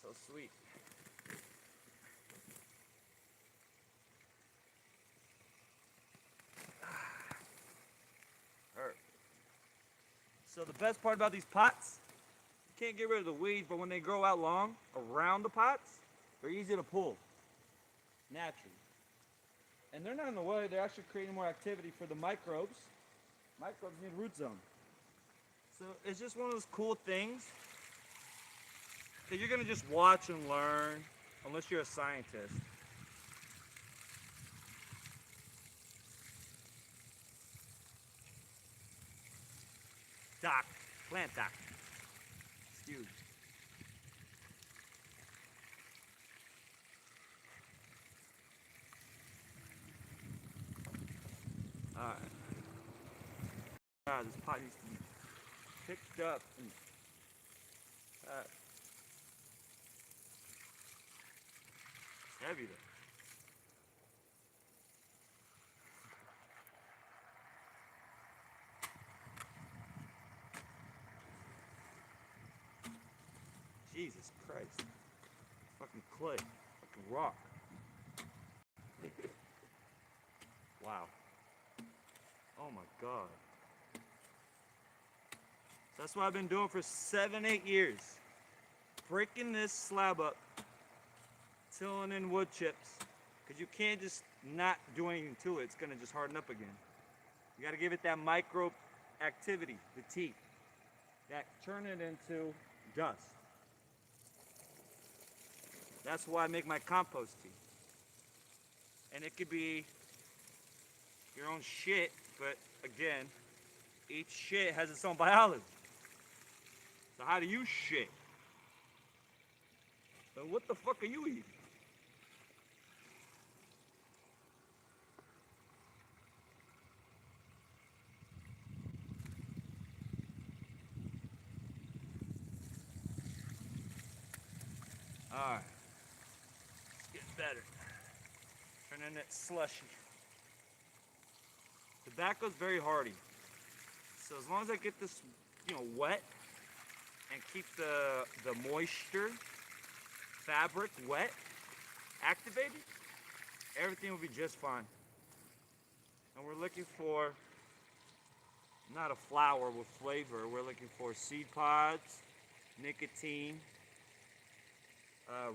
So sweet. Hurt. So the best part about these pots, you can't get rid of the weeds, but when they grow out long around the pots, they're easy to pull naturally. And they're not in the way, they're actually creating more activity for the microbes. Microbes need root zone. So it's just one of those cool things that you're gonna just watch and learn, unless you're a scientist. Doc, plant doc. It's huge. Alright. This pot needs to be picked up and it's heavy though. Jesus Christ. Fucking clay. Fucking rock. Wow. Oh my god. That's what I've been doing for 7, 8 years. Breaking this slab up, tilling in wood chips, because you can't just not do anything to it. It's gonna just harden up again. You gotta give it that micro activity, the tea, that turn it into dust. That's why I make my compost tea. And it could be your own shit, but again, each shit has its own biology. So how do you shit? So what the fuck are you eating? Alright. It's getting better. Turning it slushy. Tobacco's very hardy. So as long as I get this, wet and keep the moisture fabric wet, activated, everything will be just fine. And we're looking for not a flower with flavor. We're looking for seed pods, nicotine,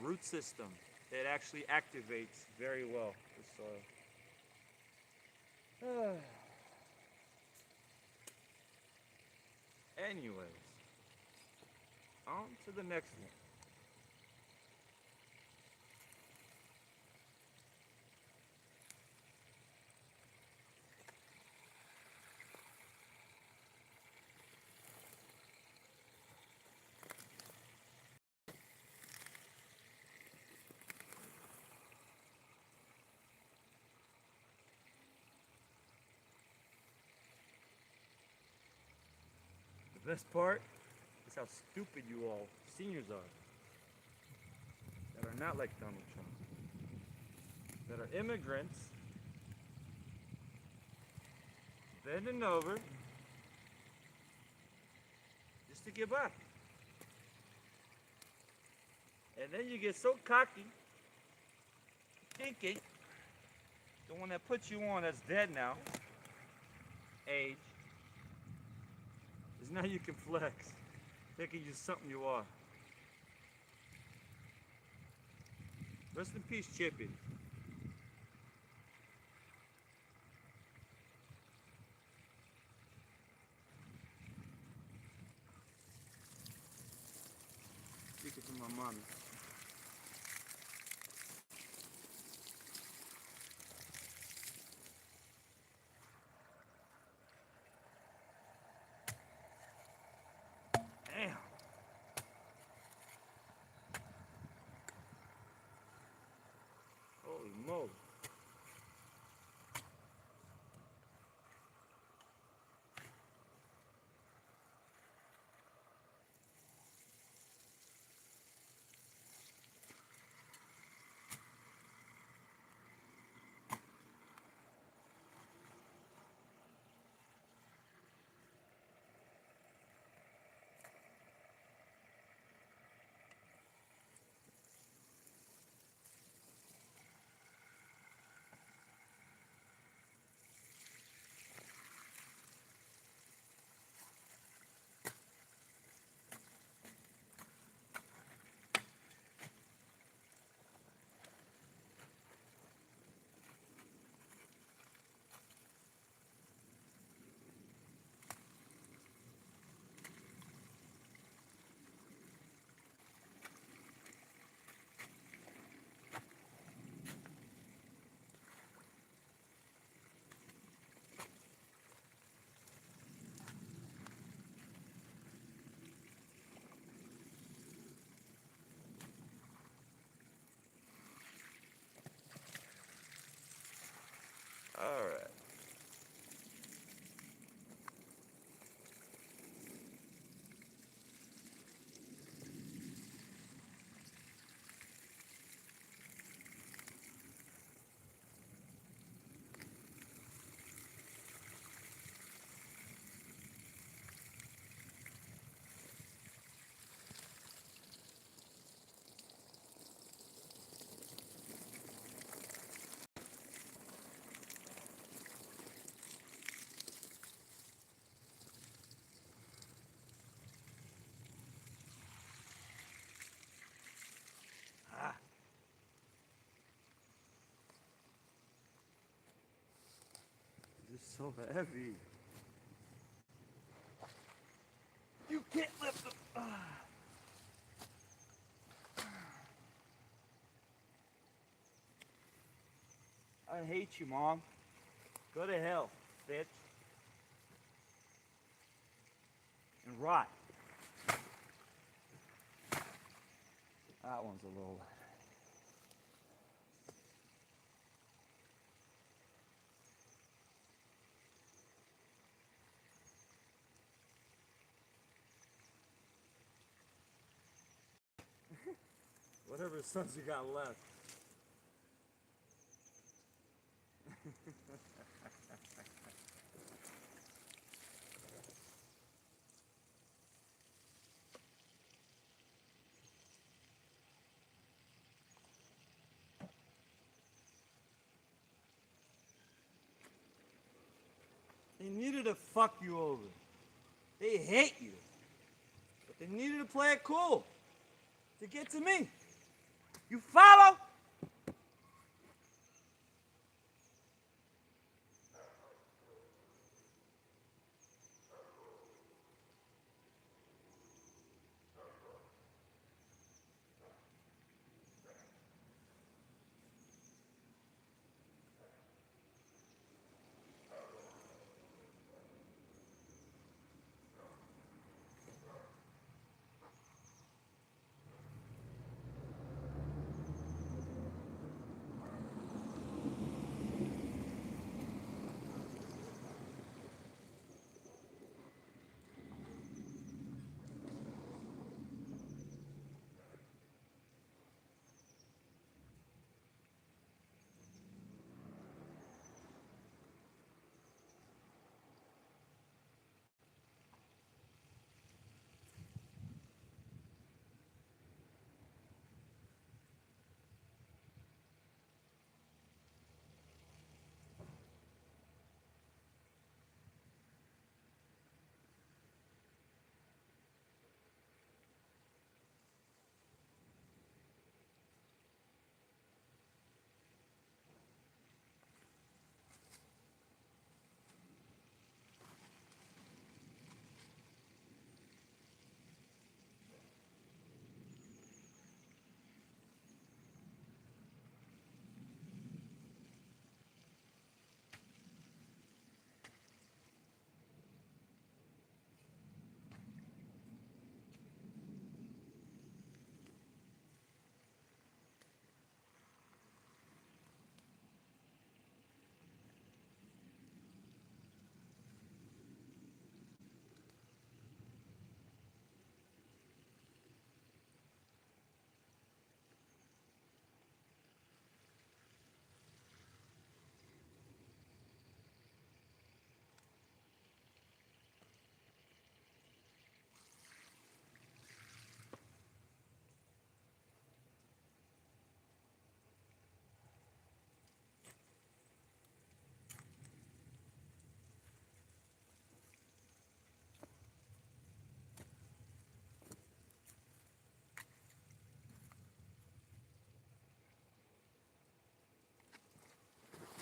root system. It actually activates very well the soil. Anyways, on to the next one. The best part is how stupid you all seniors are that are not like Donald Trump, that are immigrants bending over just to get by. And then you get so cocky, thinking the one that put you on that's dead now, age, is now you can flex, thinking you're something you are. Rest in peace, Chippy. Speaking to my mommy. Damn. Holy moly. All right. Ah. This is so heavy. You can't lift them. I hate you, Mom. Go to hell, bitch. And rot. That one's a little. Whatever sons you got left. They needed to fuck you over. They hate you. But they needed to play it cool to get to me. You follow?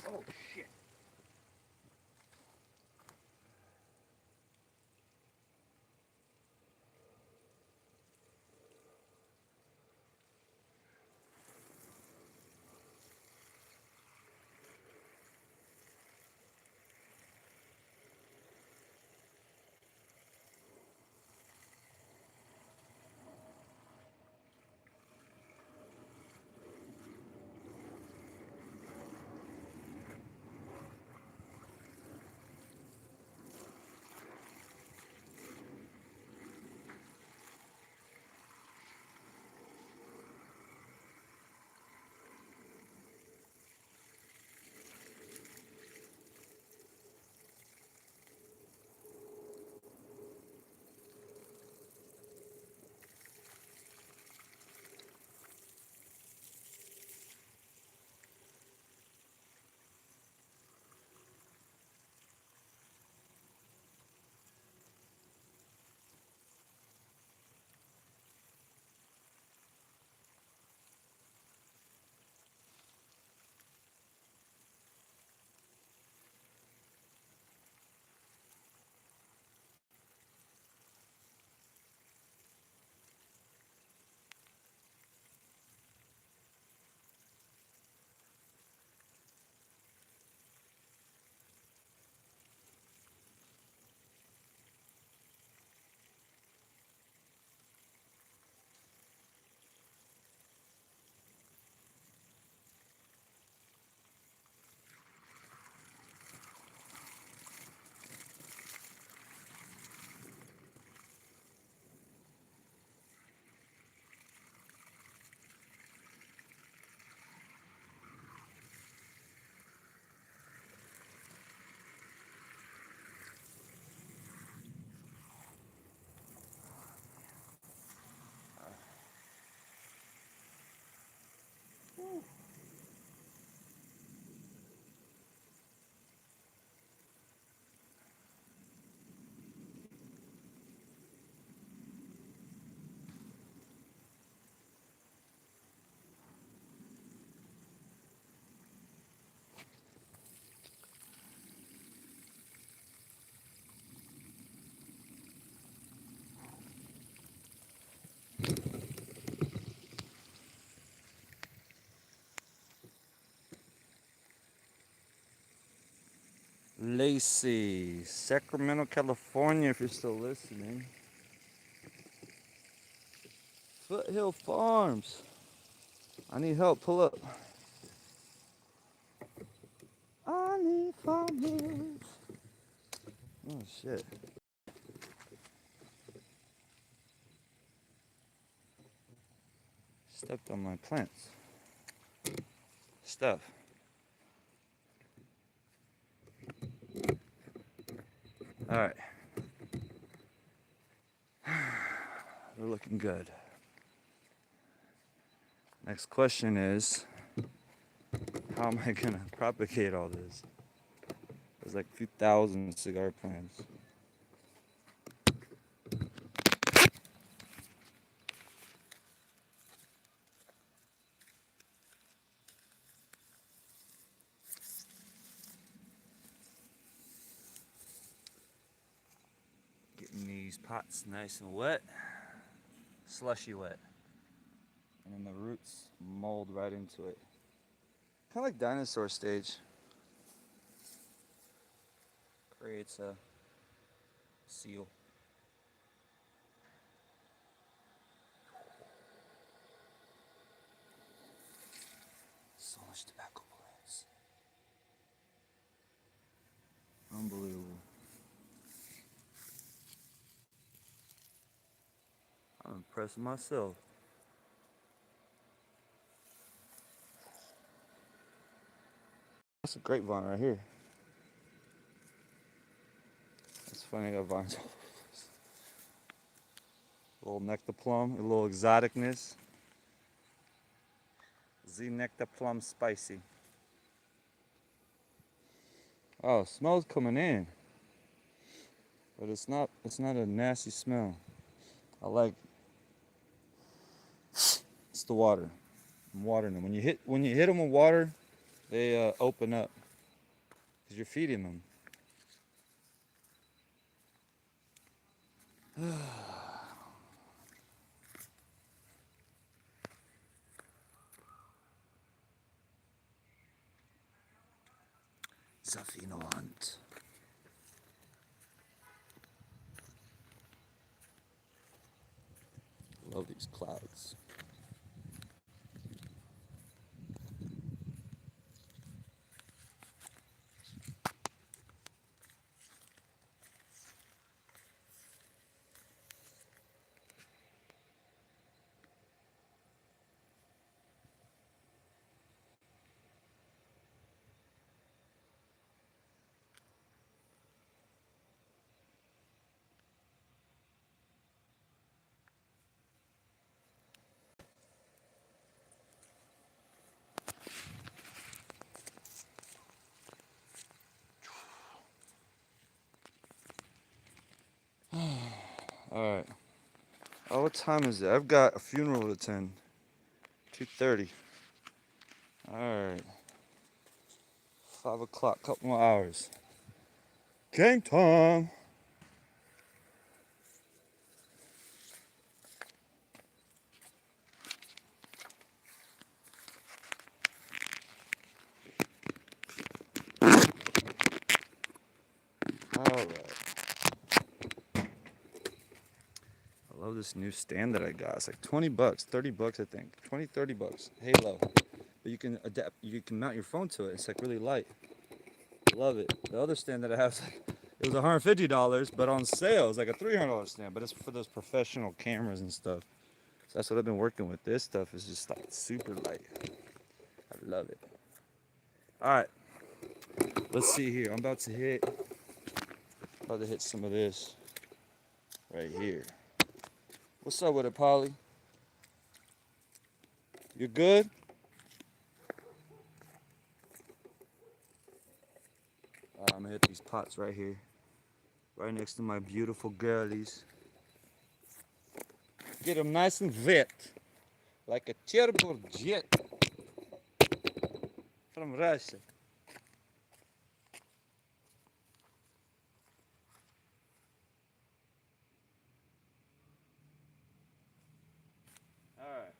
Oh, shit. Lacey, Sacramento, California, if you're still listening. Foothill Farms. I need help. Pull up. I need farmers. Oh, shit. Stepped on my plants. Stuff. All right. We're looking good. Next question is, how am I gonna propagate all this? There's like a few thousand cigar plants. Getting these pots nice and wet, slushy wet. And then the roots mold right into it. Kind of like dinosaur stage. Creates a seal. So much tobacco plants. Unbelievable. I'm impressed with myself. That's a grapevine right here. That's funny, I got vines all over the place. A little nectar plum, a little exoticness. Z nectar plum spicy. Oh, smell's coming in. But it's not a nasty smell. I like it's the water. I'm watering them. When you hit them with water, they open up. Because you're feeding them. Zafino hunt. Love these clouds. Alright. Oh, what time is it? I've got a funeral to attend. 2:30. Alright. 5 o'clock, couple more hours. Gang time! Alright. I love this new stand that I got. It's like 20 bucks, 30 bucks I think. 20, 30 bucks. Halo. But you can adapt, you can mount your phone to it. It's like really light. Love it. The other stand that I have, it was $150, but on sale it's like a $300 stand. But it's for those professional cameras and stuff. So that's what I've been working with. This stuff is just like super light. I love it. Alright. Let's see here. I'm about to hit some of this right here. What's up with it, Polly? You good? I'm gonna hit these pots right here, right next to my beautiful girlies. Get them nice and wet, like a turbo jet from Russia. All right.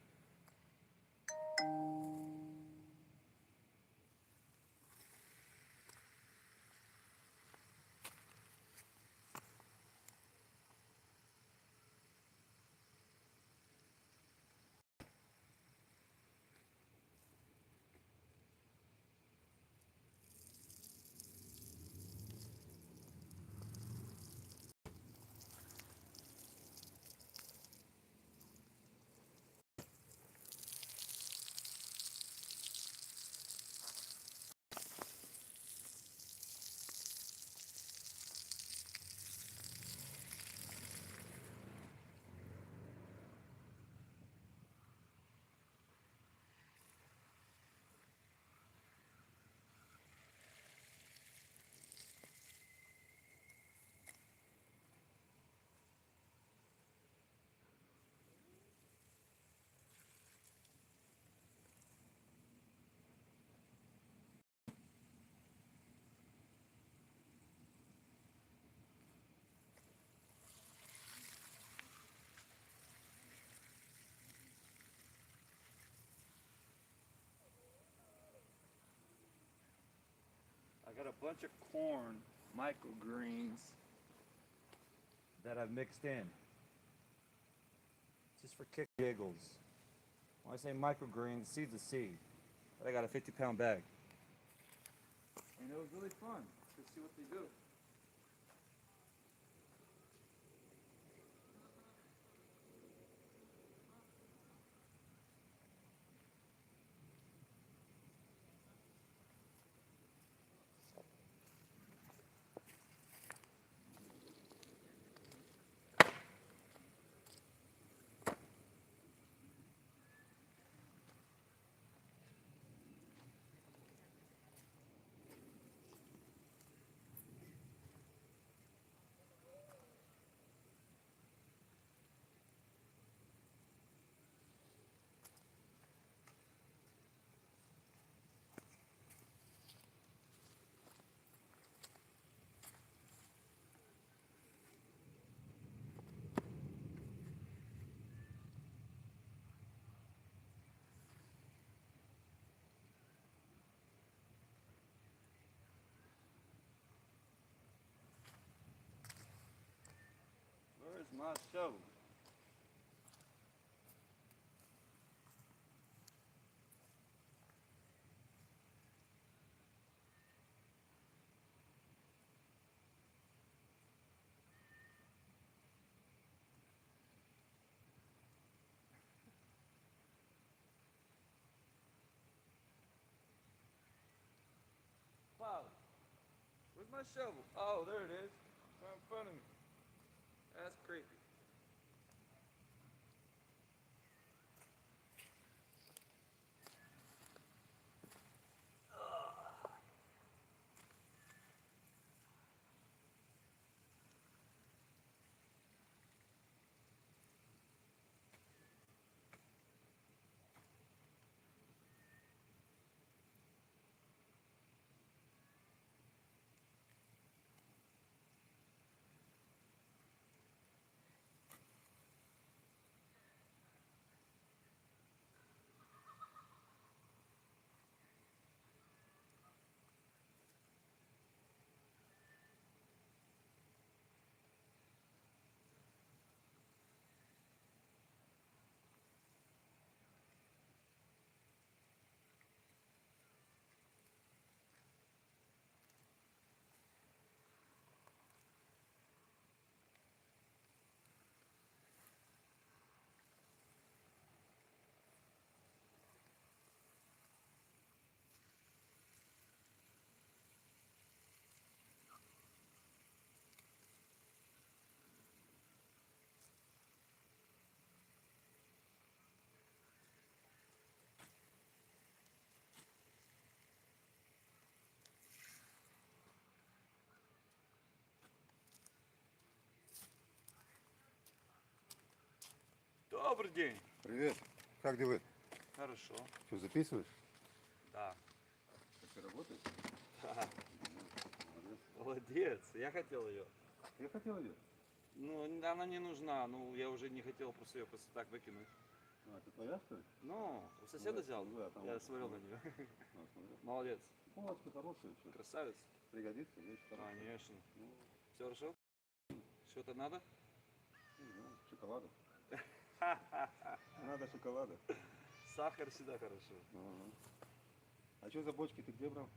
a bunch of corn microgreens that I've mixed in. Just for kick giggles. When I say microgreens, seed's a seed. But I got a 50-pound bag. And it was really fun to see what they do. Where's my shovel? Wow. Where's my shovel? Oh, there it is. Right in front of me. That's creepy. Добрый день. Привет. Как дела? Хорошо. Что, записываешь? Да. Ты работаешь? Да. Молодец. Я хотел ее. Я хотел ее. Ну, она не нужна. Ну, я уже не хотел просто ее просто так выкинуть. А, это твоя, что ли? Ну, у соседа взял. Да, там Я вот. смотрел на нее. А, смотрю. Молодец. Полочка хорошая, что? Красавец. Пригодится, вещь хорошая. Конечно. Ну, Все хорошо? Что-то надо? не знаю, шоколада. Надо шоколада. Сахар всегда хорошо. Ага. А что за бочки ты где брал?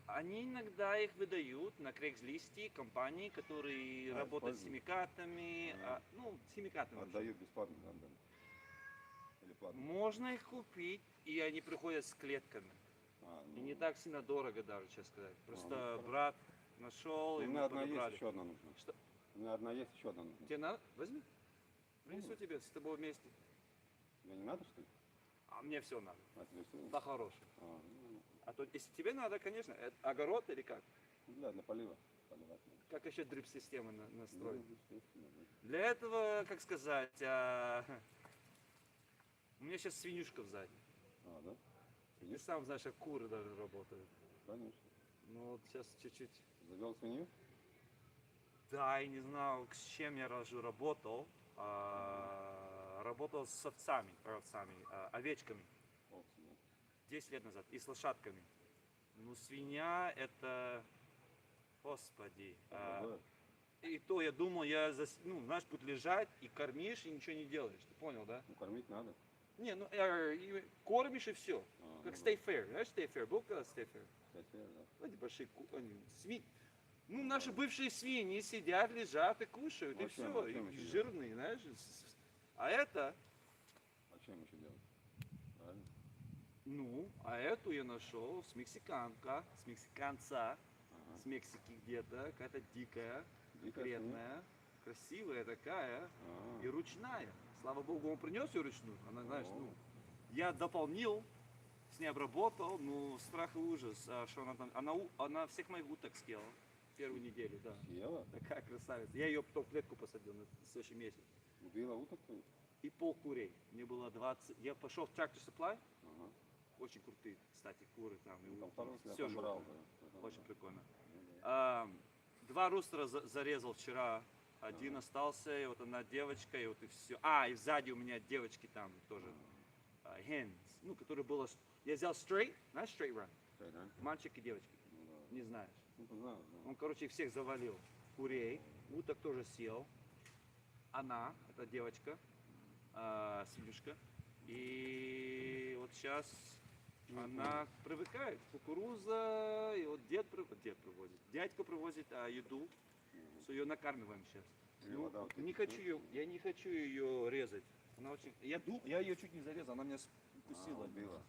Они иногда их выдают на Craigslist компании, которые работают с используют. химикатами. Ага. Ну, с химикатами. вообще. Отдают бесплатно, да, да. Или платно? Можно их купить, и они приходят с клетками. И не так сильно дорого даже, честно сказать. Просто хорошо. брат нашел, У и меня мы одна есть, подобрали. еще одна нужна. Что? У меня одна есть, еще одна нужна. Тебе надо? Возьми. Принесу Ну. тебе с тобой вместе. Тебе не надо, что ли? А мне все надо. А тебе все? Да хороший. Ну, А то, если тебе надо, конечно, это огород или как? для полива. Поливать надо. Как еще дрип-система настроена? Ну, естественно, да. Для этого, как сказать, у меня сейчас свинюшка сзади. А, да? Ты сам знаешь, как куры даже работают. Конечно. Ну вот сейчас чуть-чуть. Завел свинью? Да, и не знал, с чем я раньше работал. Работал с овцами, овечками. Овцы, да. 10 лет назад. И с лошадками. Ну, свинья это, господи. Ага. И то я думал, ну, знаешь, будешь лежать и кормишь, и ничего не делаешь. Ты понял, да? Ну, кормить надо. Не, ну, и кормишь и все. Как Ну stay fair. Знаешь, stay fair? Был когда stay fair? да. Кстати, да. Эти большие свиньи. Ну, наши бывшие свиньи сидят, лежат и кушают, Ну, и а чем- все. а чем И еще жирные, знаешь. А это, А что им еще делать? Правильно? ну, а эту я нашел с мексиканца, Ага. с Мексики где-то, какая-то дикая, Дикая конкретная, красивая такая А, и ручная. Слава богу, он принес ее ручную. Она, знаешь, О. ну, я дополнил, с ней обработал, ну, страх и ужас, что она там, она всех моих уток съела первую неделю, да. съела? Такая красавица. Я ее потом в клетку посадил на следующий месяц. Убила уток твоих? И пол курей. Мне было 20. Я пошел в Tractor Supply. Ага. Очень крутые, кстати, куры там. И Ну, там утки. хороший, я Всё там брал. животное. Да. Очень прикольно. Ну, да. Два рустера зарезал вчера. Один остался, и вот одна девочка, и вот и все. И сзади у меня девочки там тоже. Hens. Ну, которые было... Я взял straight, знаешь, straight run. Стой, да? Мальчик и девочки. Ну, да. Не знаешь. Ну, знаю, да. Он, короче, их всех завалил. Курей. Уток тоже съел. Она, эта девочка, свинюшка. И вот сейчас она привыкает. Кукуруза, и вот дед привозит. Дядька привозит еду. Все, ее накармливаем сейчас. Или вода вот Не эти, хочу ее, я не хочу ее резать. Она очень. Я ее чуть не зарезал, она меня укусила. убила.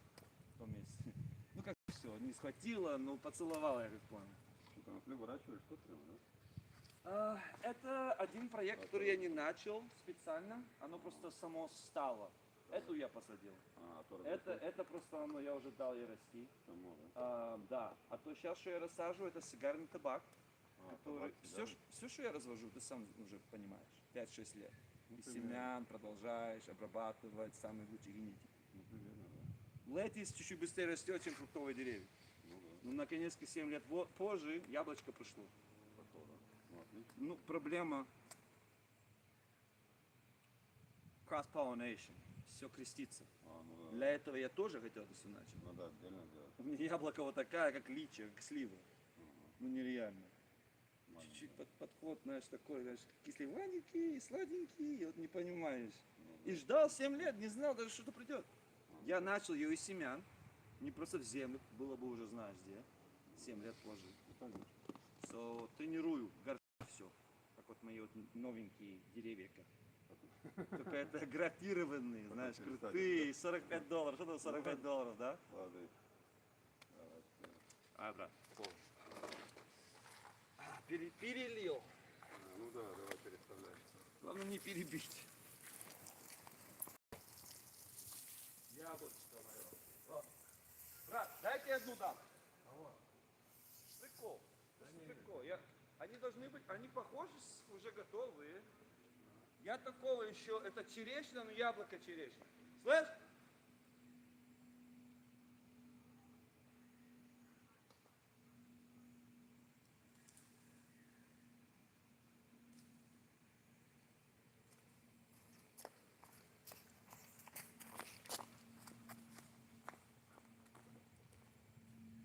В том месте. Ну как все, не схватила, но поцеловала, я как понял. Что, конопли выращиваешь, что ты, да? Это один проект, который я не начал специально, оно просто само стало. Эту я посадил. То Это просто оно, я уже дал ей расти. само, да? Да. А то сейчас, что я рассаживаю, это сигарный табак. Который... табак, да. Все, что я развожу, ты сам уже понимаешь. 5-6 лет. Ну, Из примерно. семян продолжаешь обрабатывать самые лучшие генетики. Ну, примерно, да. Летис чуть-чуть быстрее растет, чем фруктовые деревья. Ну, да. Ну, наконец-то 7 лет позже яблочко пришло. Похоже. Ну, отлично. Ну, проблема cross-pollination. Все крестится. Ну, да. Для этого я тоже хотел это все начать. Ну, да, отдельно сделать. У меня яблоко вот такая, как личия, как слива. Ну, нереально. Чуть-чуть подход, знаешь, такой, знаешь, кислеваненький, сладенький, вот не понимаешь. И ждал 7 лет, не знал даже, что-то придет. Я начал ее из семян, не просто в землю, было бы уже знаешь где, 7 лет позже. So, тренирую, горжусь все, как вот мои вот новенькие деревья. Только это графированные, знаешь, крутые, $45. Что это $45, да? Ладно. Брат, перелил. Ну да, давай переставляй. Главное не перебить. Яблочко мое. Брат, дайте одну дам. Прикол. Прикол. Они должны быть, они похожи, уже готовые. Я такого еще, это черешня, но яблоко черешня. Слышь?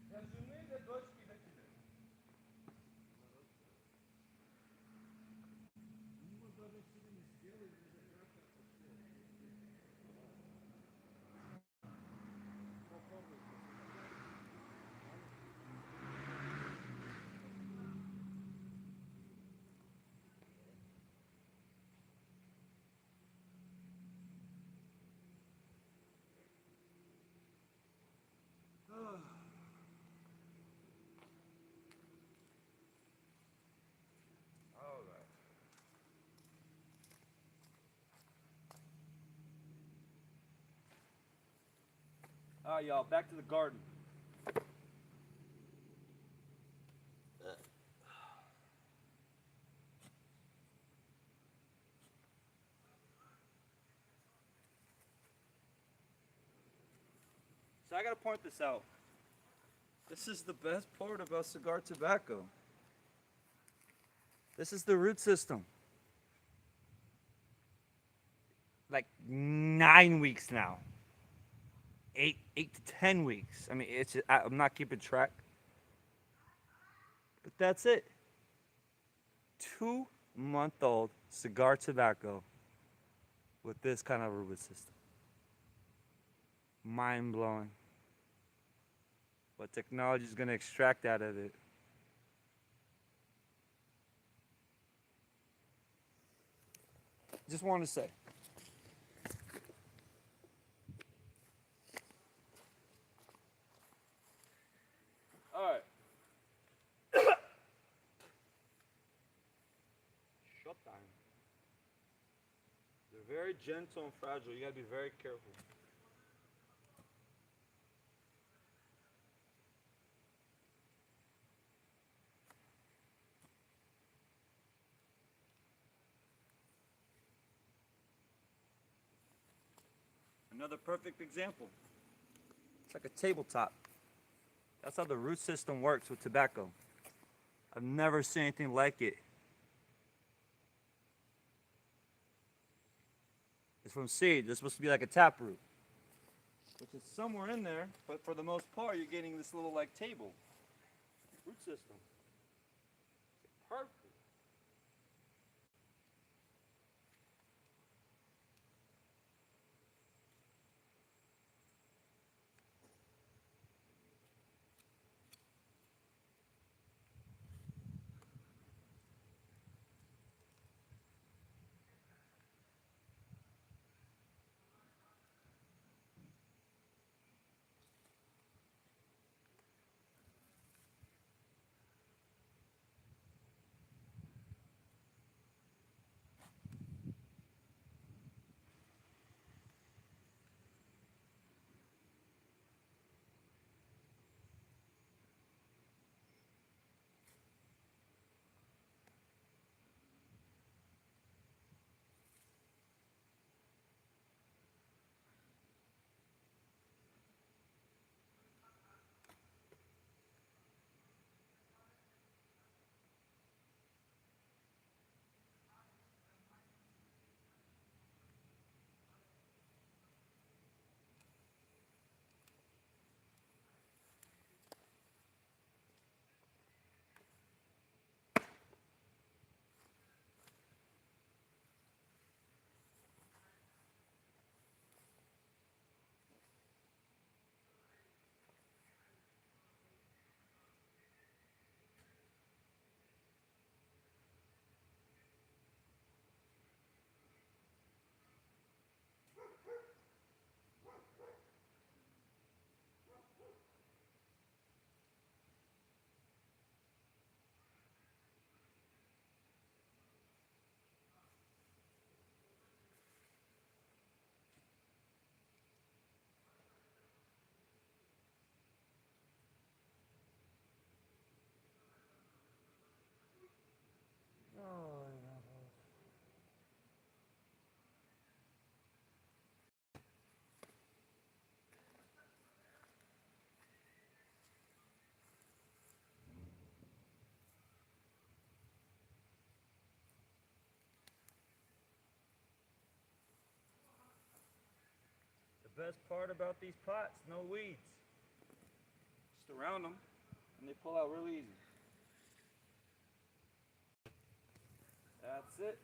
Для жены, для дочки, для тебя. Alright, y'all, back to the garden. So I gotta point this out. This is the best part about cigar tobacco. This is the root system. Like 9 weeks now. 8 to 10 weeks. I mean, I'm not keeping track. But that's it. 2-month-old cigar tobacco with this kind of a root system. Mind blowing. What technology is going to extract out of it. Just want to say. All right. Showtime. They're very gentle and fragile. You gotta be very careful. Another perfect example. It's like a tabletop. That's how the root system works with tobacco. I've never seen anything like it. It's from seed. It's supposed to be like a taproot, which is somewhere in there, but for the most part, you're getting this little like table root system. Perfect. The best part about these pots, no weeds. Just around them, and they pull out real easy. That's it.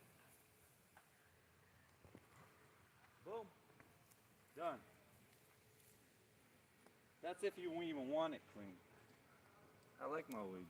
Boom. Done. That's if you even want it clean. I like my weeds.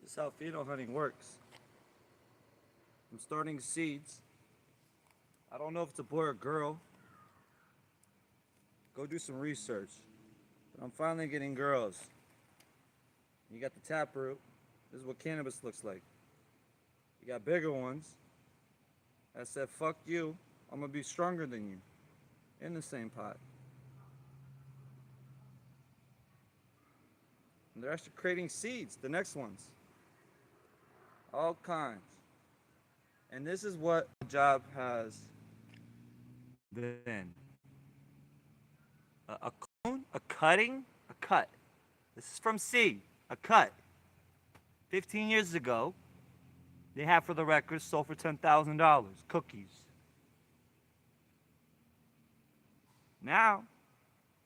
This is how pheno hunting works. I'm starting seeds. I don't know if it's a boy or girl. Go do some research. But I'm finally getting girls. You got the taproot. This is what cannabis looks like. You got bigger ones. I said, fuck you. I'm gonna be stronger than you. In the same pot. And they're actually creating seeds, the next ones. All kinds. And this is what the job has been. A cone, a cutting, a cut. This is from seed, a cut. 15 years ago, they have, for the record, sold for $10,000, cookies. Now,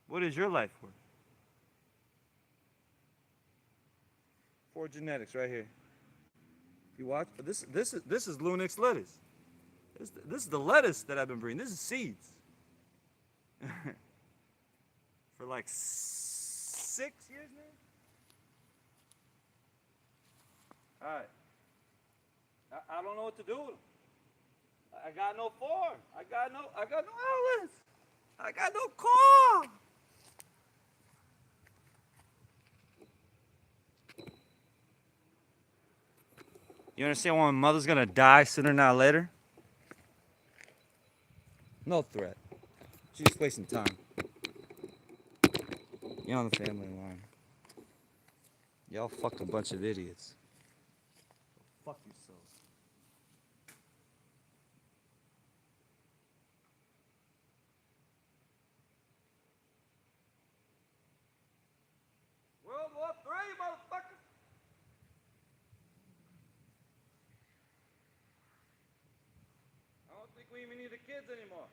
what is your life worth? For genetics right here. If you watch, this is Lunix lettuce. This is the lettuce that I've been breeding. This is seeds. For like 6 years now. All right. I don't know what to do with them. I got no form. I got no outlets. I got no core. You understand why my mother's gonna die sooner than not later? No threat. She's just wasting time. You're on the family line. Y'all fuck a bunch of idiots. Fuck yourselves. World War III, motherfucker! I don't think we even need the kids anymore.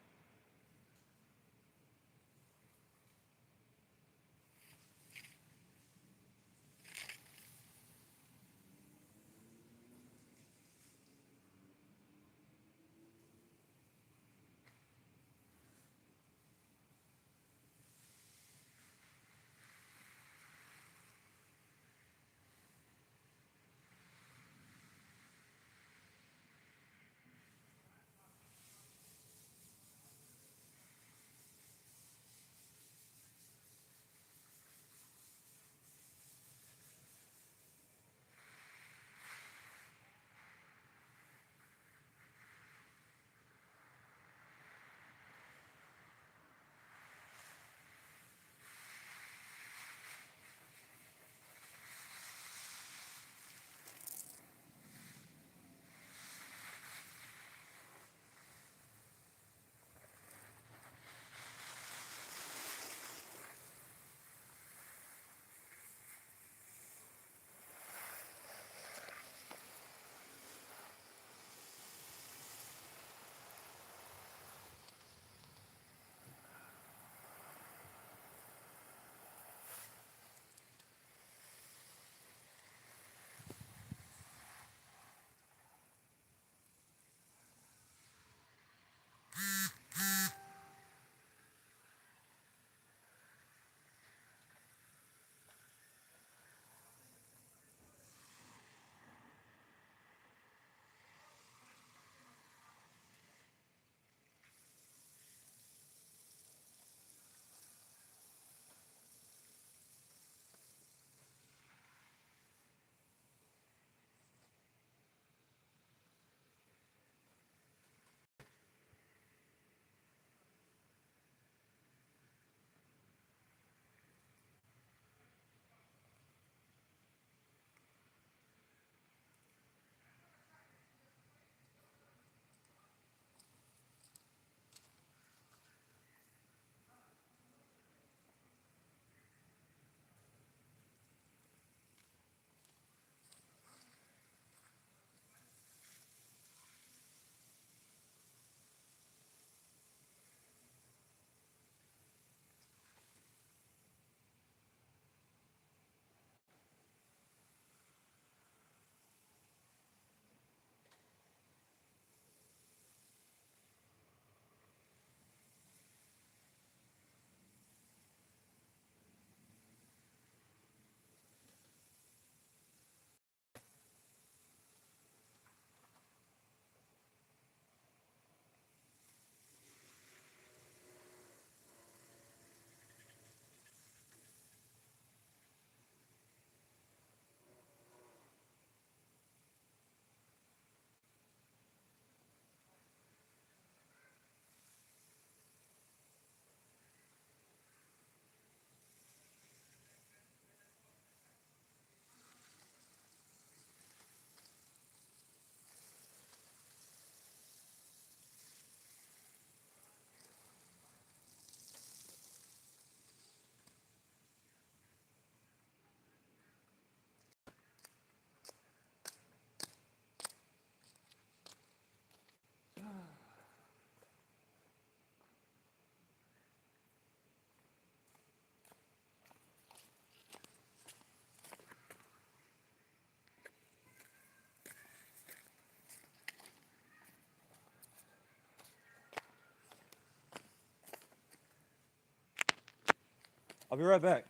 I'll be right back.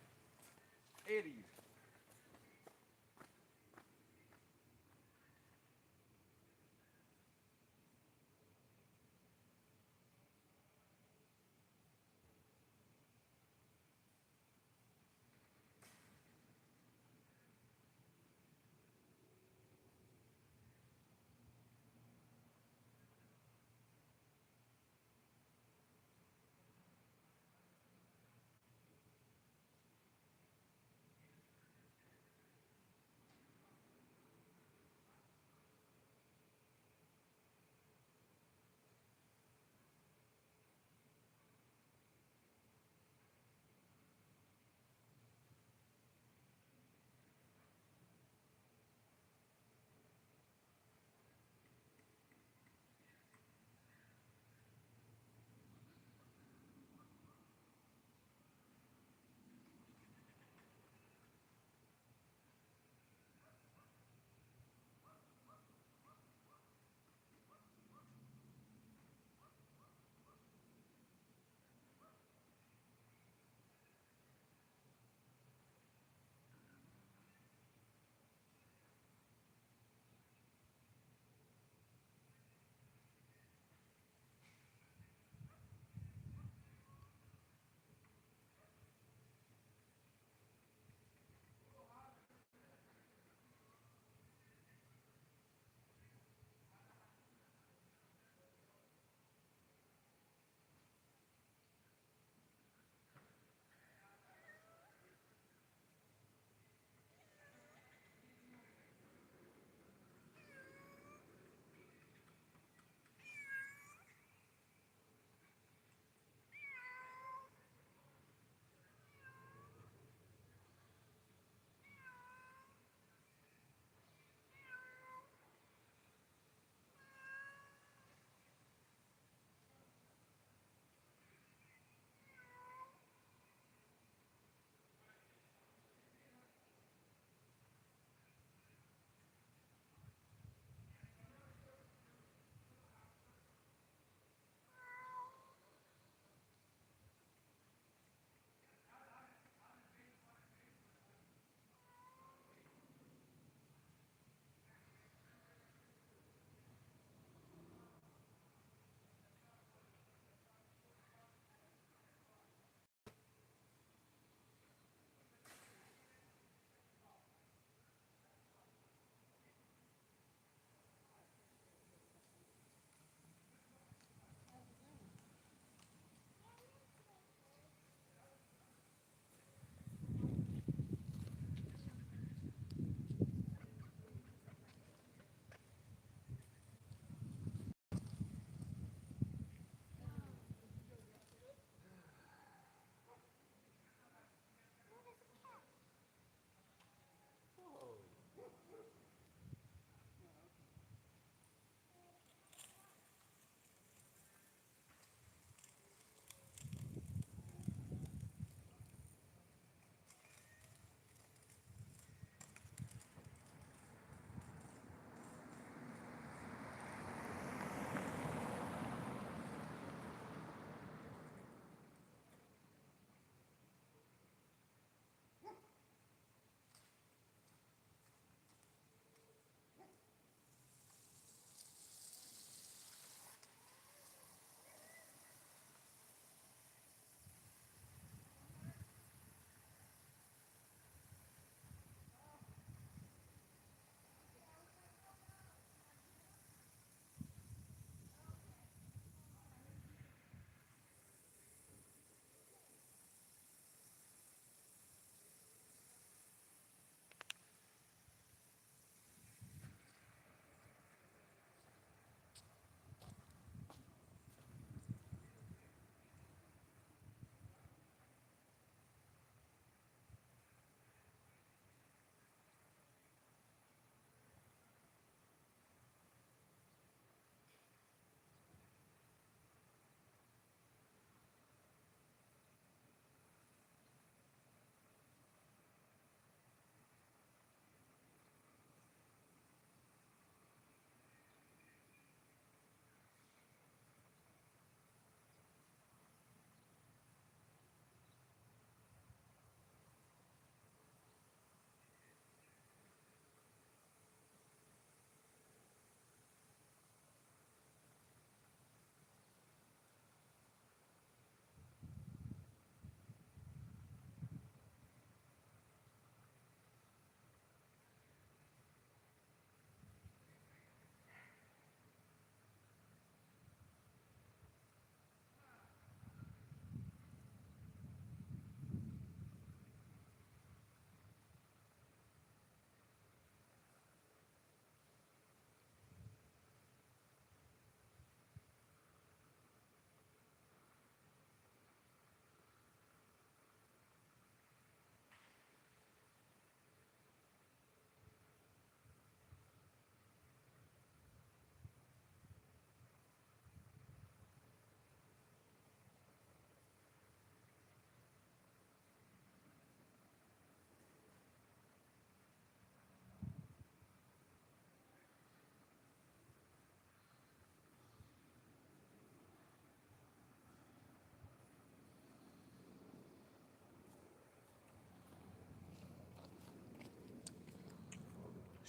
80s.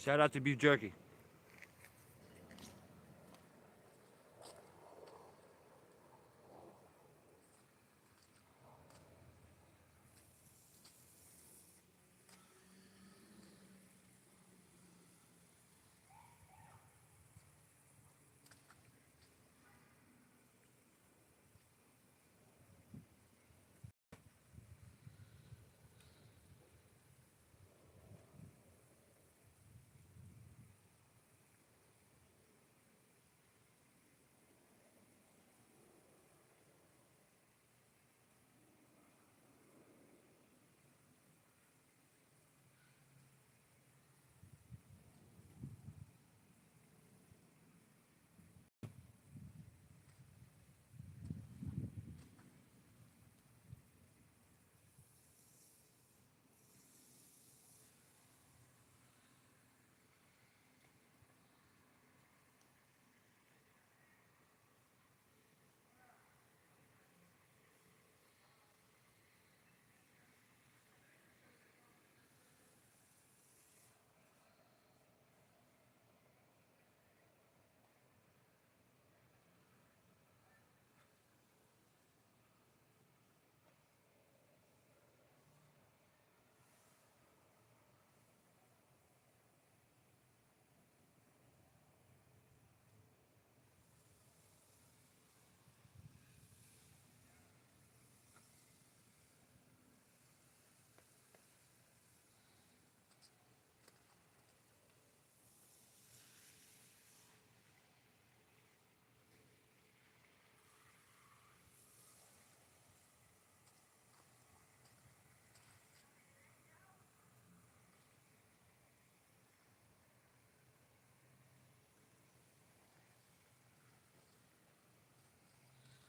Shout out to beef jerky.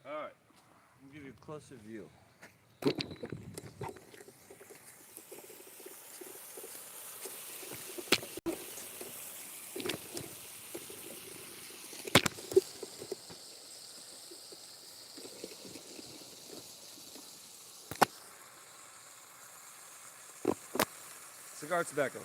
All right, I'll give you a closer view. Cigar tobacco.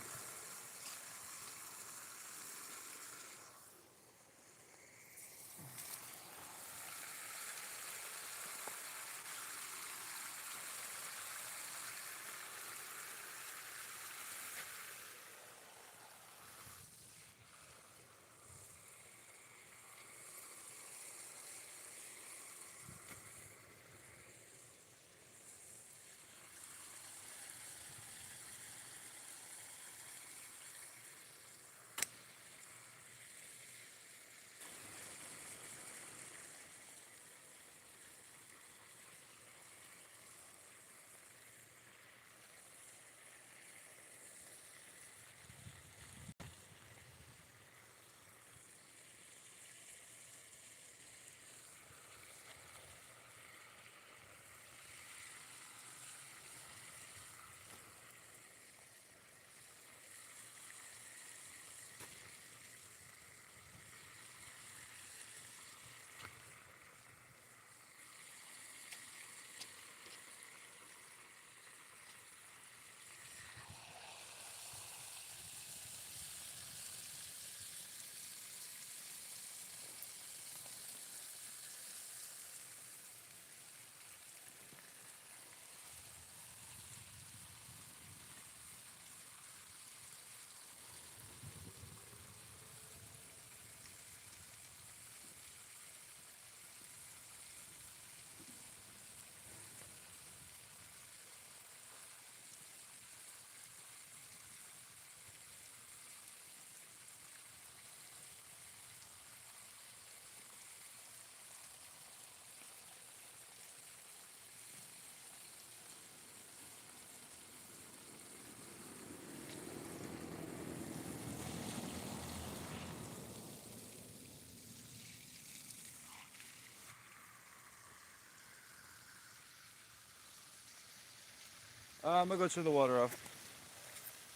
I'm gonna go turn the water off.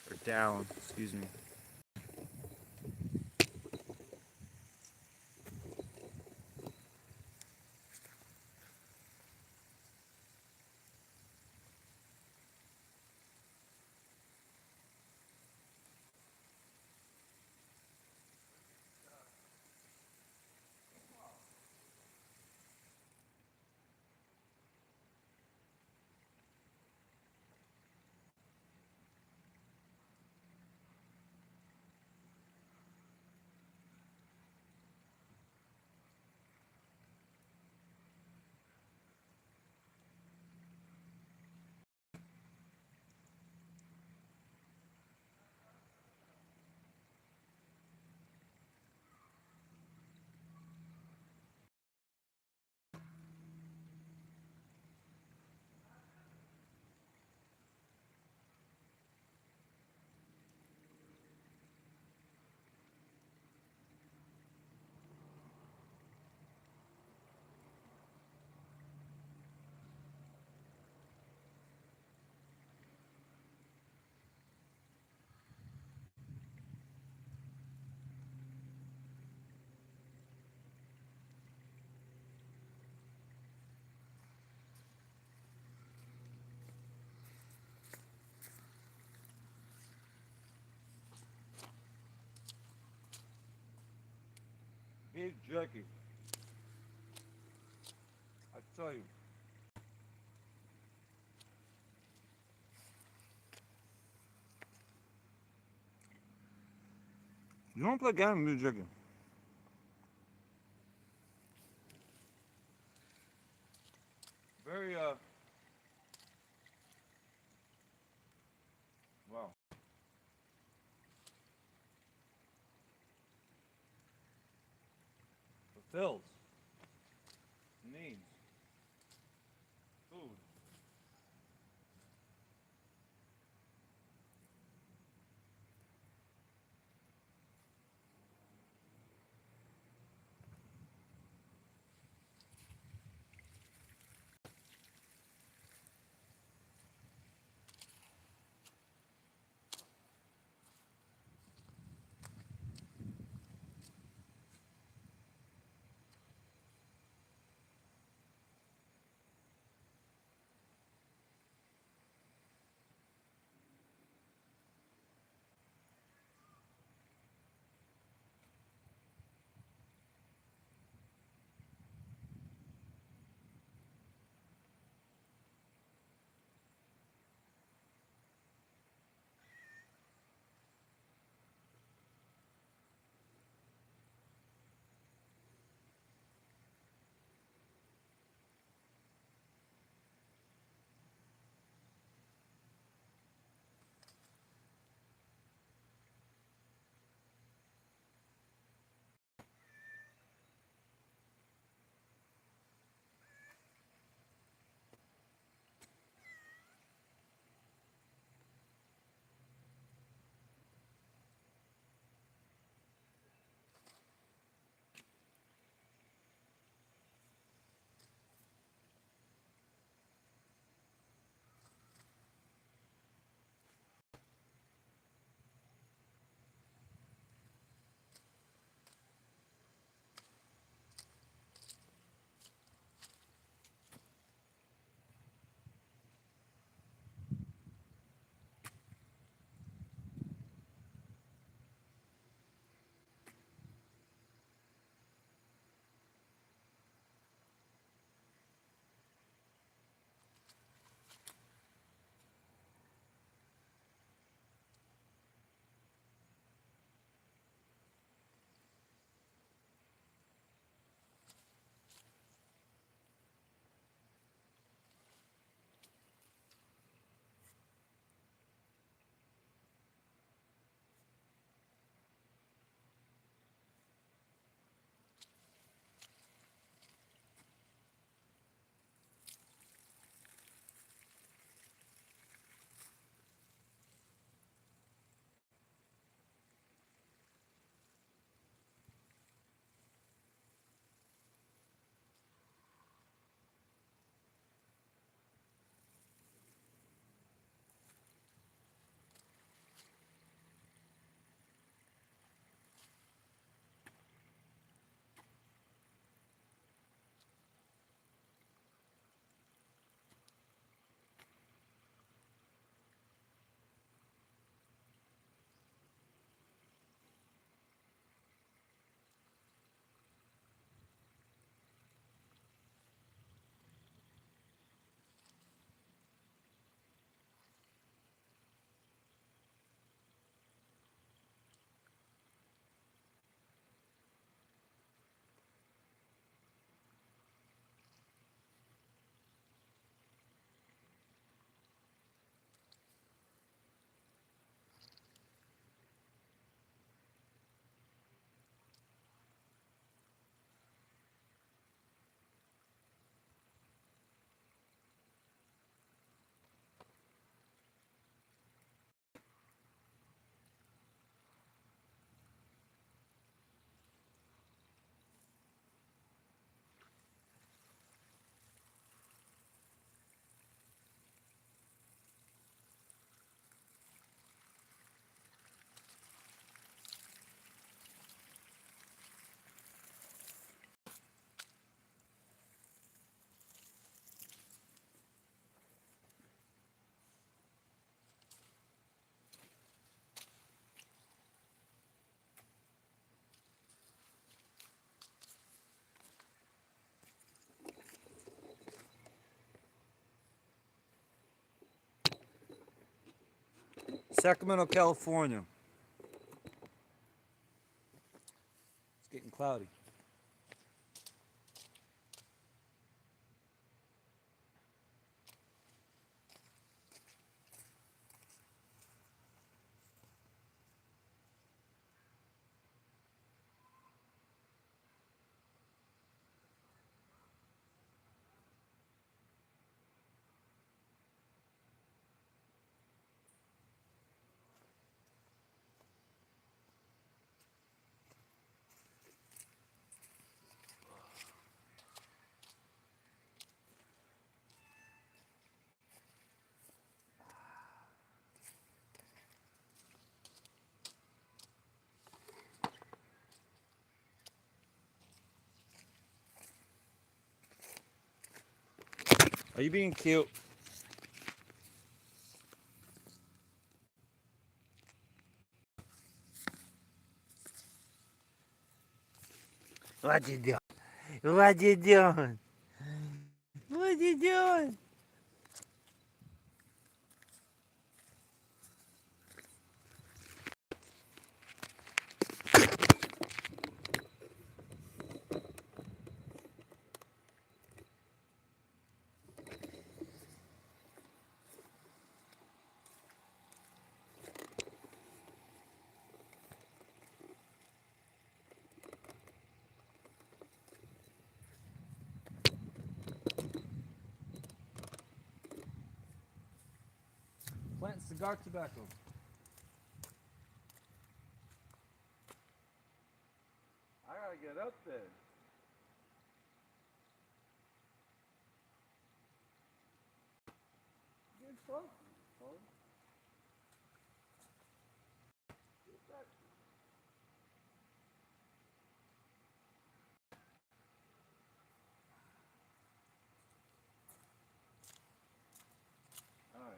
Or down, excuse me. jerky. I tell you. You don't play games with jerky. Very wow. Fulfills needs food. Sacramento, California. It's getting cloudy. Are you being cute? What you doing? What you doing? What you doing? Plant cigar tobacco. I gotta get up there. Get fucking, folks. All right.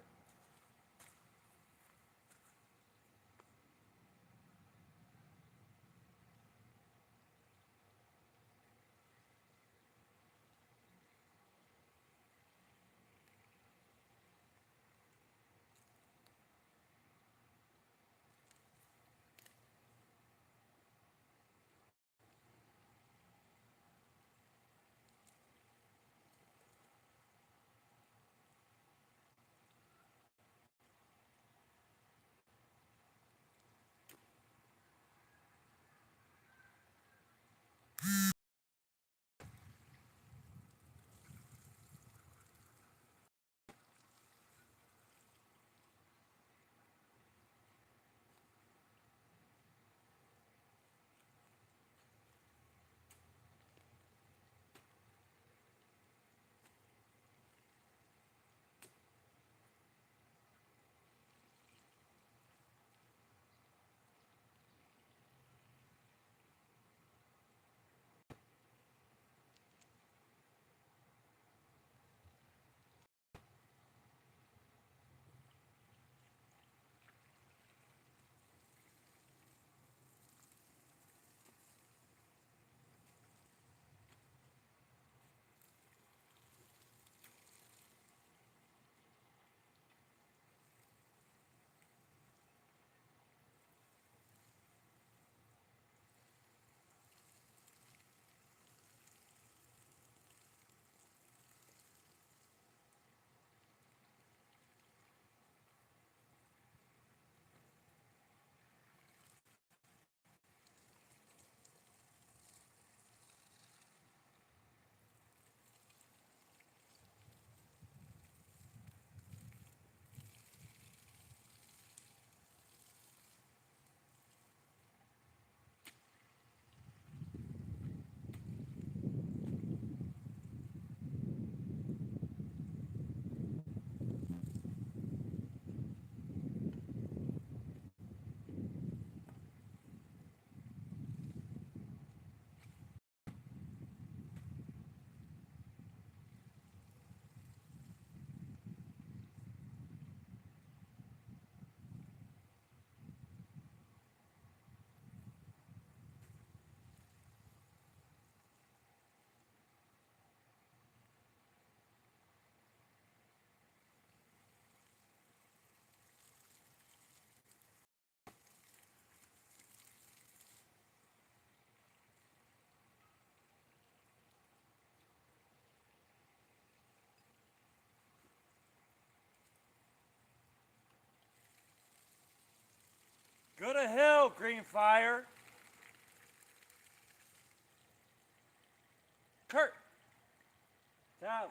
the hell, Green Fire? Kurt. Tally.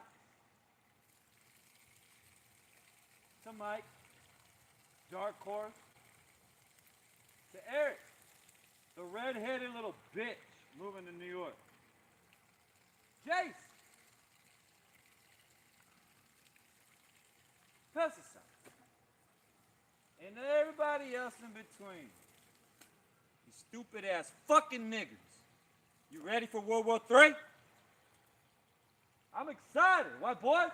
To Mike. Dark Horse. To Eric. The red-headed little bitch moving to New York. Jace. Pesticide. And everybody else in between. You stupid ass fucking niggers. You ready for World War III? I'm excited, white boy.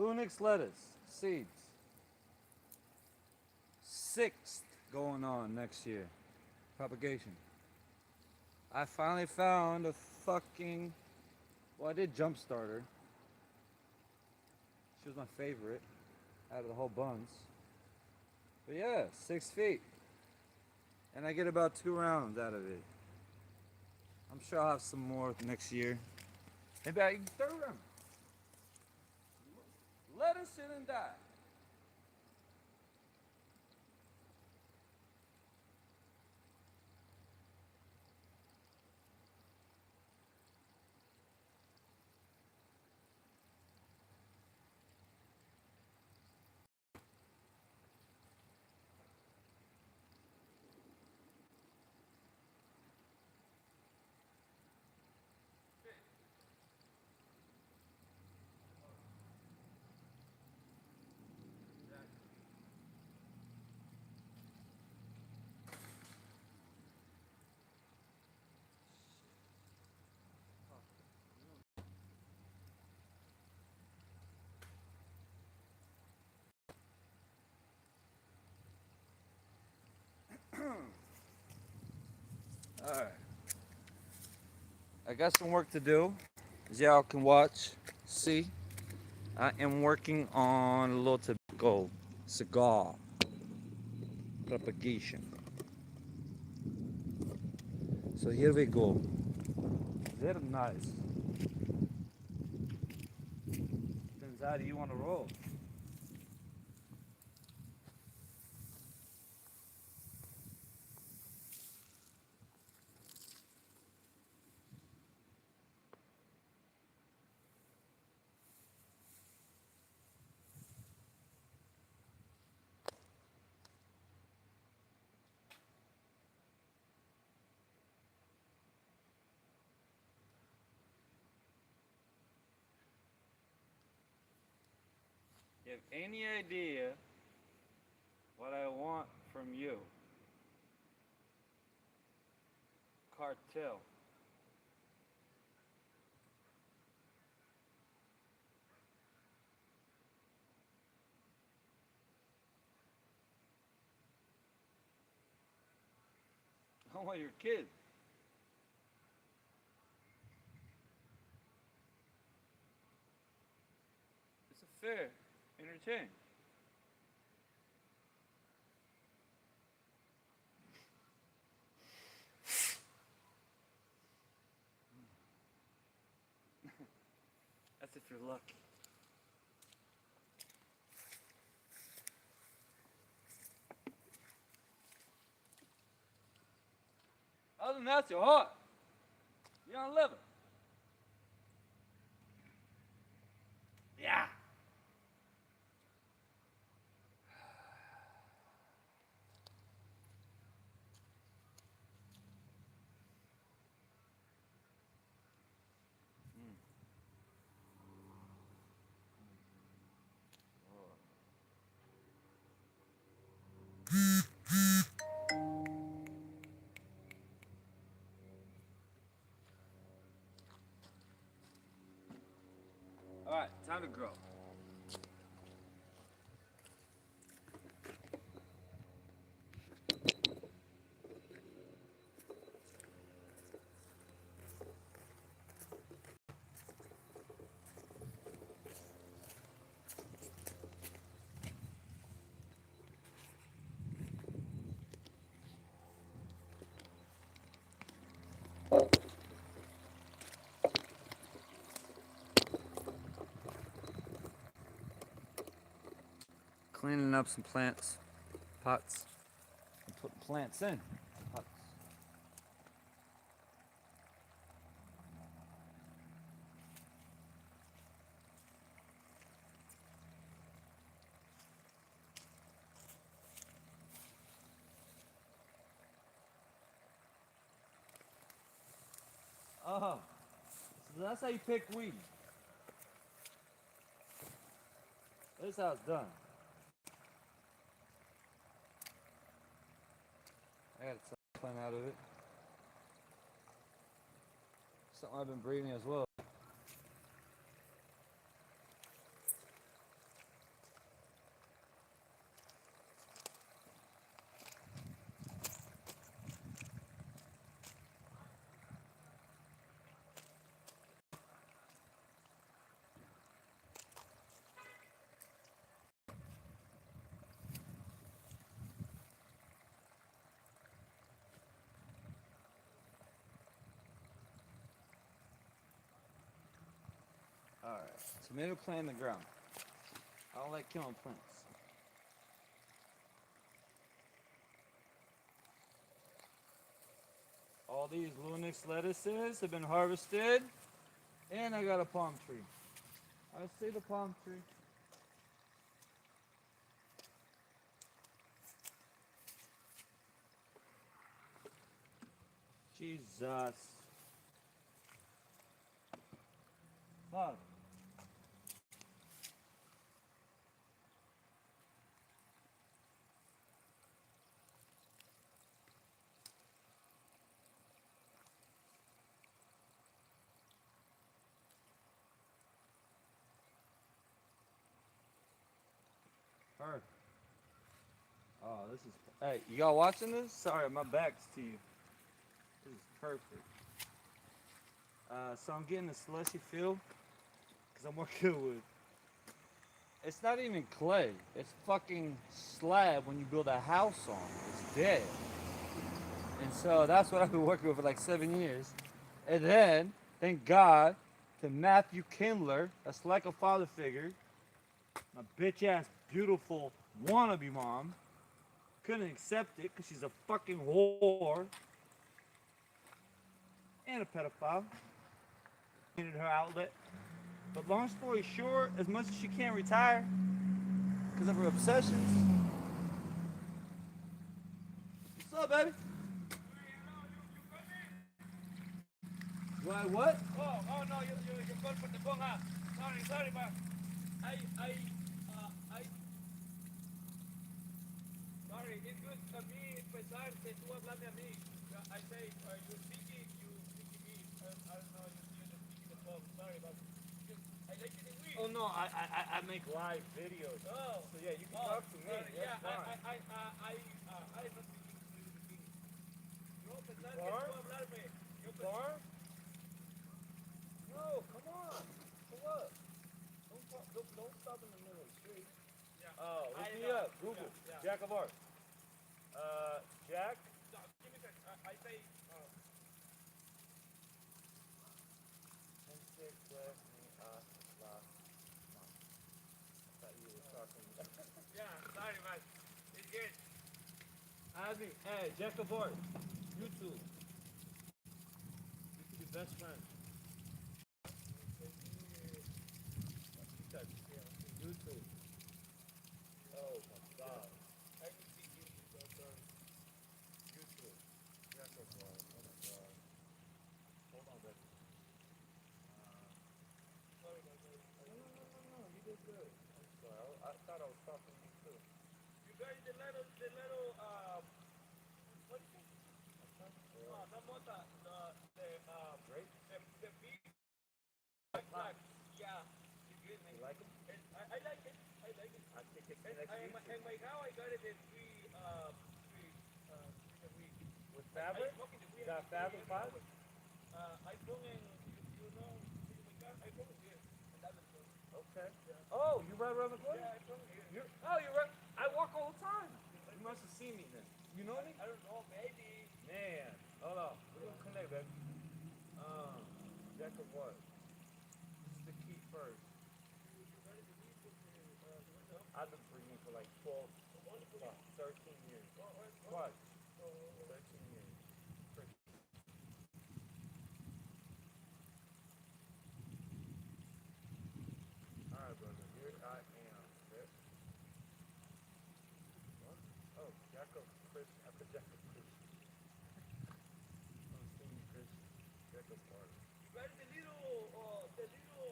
Lunix lettuce, seeds. 6th going on next year. Propagation. I finally found a fucking. Well, I did jump starter. She was my favorite out of the whole bunch. But yeah, 6 feet. And I get about 2 rounds out of it. I'm sure I'll have some more next year. Maybe I can throw them. Let us sit and die. Alright. I got some work to do. As y'all can watch, see, I am working on a little tobacco cigar propagation. So here we go. They're nice. Depends how do you want to roll. You have any idea what I want from you? Cartel. I want your kid. It's a fair entertain. That's if you're lucky. Other than that, you're hot. You're on level. Yeah. All right, time to grow. Cleaning up some plants, pots, and putting plants in pots. Oh, so that's how you pick weed. This is how it's done. I got a plant out of it. Something I've been breeding as well. Alright, tomato plant in the ground. I don't like killing plants. All these Lunix lettuces have been harvested, and I got a palm tree. I see the palm tree. Jesus. Fuck. Perfect. Oh, this is. Hey, you y'all watching this? Sorry, my back's to you. This is perfect. So I'm getting a slushy feel because I'm working with. It's not even clay. It's fucking slab when you build a house on. It's dead. And so that's what I've been working with for like 7 years. And then, thank God, to Matthew Kindler, that's like a father figure, my bitch ass, beautiful wannabe mom, couldn't accept it because she's a fucking whore and a pedophile. Needed her outlet. But long story short, as much as she can't retire because of her obsessions. What's up, baby? Why, what? Oh no, you call for the phone, huh? Sorry, but I, sorry, it's good a mí pensar que tú hablarme a mí. I say, you speaking me, I don't know, you're just speaking the phone, sorry, but I like it in weird. Oh no, I make live videos. Oh, So yeah, you can talk to me. sorry, That's yeah, fine. I'm not speaking to you. No, pensar que Bar? tú hablarme. Yo Bar? No, come on. For what? Don't stop in the middle of the street. Yeah. Oh, look I me know. up. Google. Yeah. Jack of Art. Jack? No, give me that. I say, yeah, sorry, man. It's good. Ivy, hey, Jack of Art. YouTube. You can be best friends. YouTube. Oh my god. I can see you. YouTube. Jack of Art. Oh my god. Hold on, baby. Sorry, man. No. You did good. I'm sorry. I thought I was talking to you too. You guys, the little, what is it? No, not mota. Great. The big black. Yeah, it's good, man. You like him? I like it. I like it. I think it's And next week. in my house, I got it in three a week. With fabric? You got fabric pies? I brought in, you know, I brought it here. And that is good. Okay. Oh, you right around the corner? Yeah, I brought it here. You're right. I walk all the time. You must have seen me then. You know me? I don't know, maybe. Man. Hold on. We're gonna connect, baby. Jack of what? Just the key first. I've been freaking for like 12, 13 years. What? 13 years. Freaking. Alright, brother. Here I am. There. What? Oh, Jack of Christian. I put Jack of Christian. I'm singing Christian. Jack of Party. You got the little,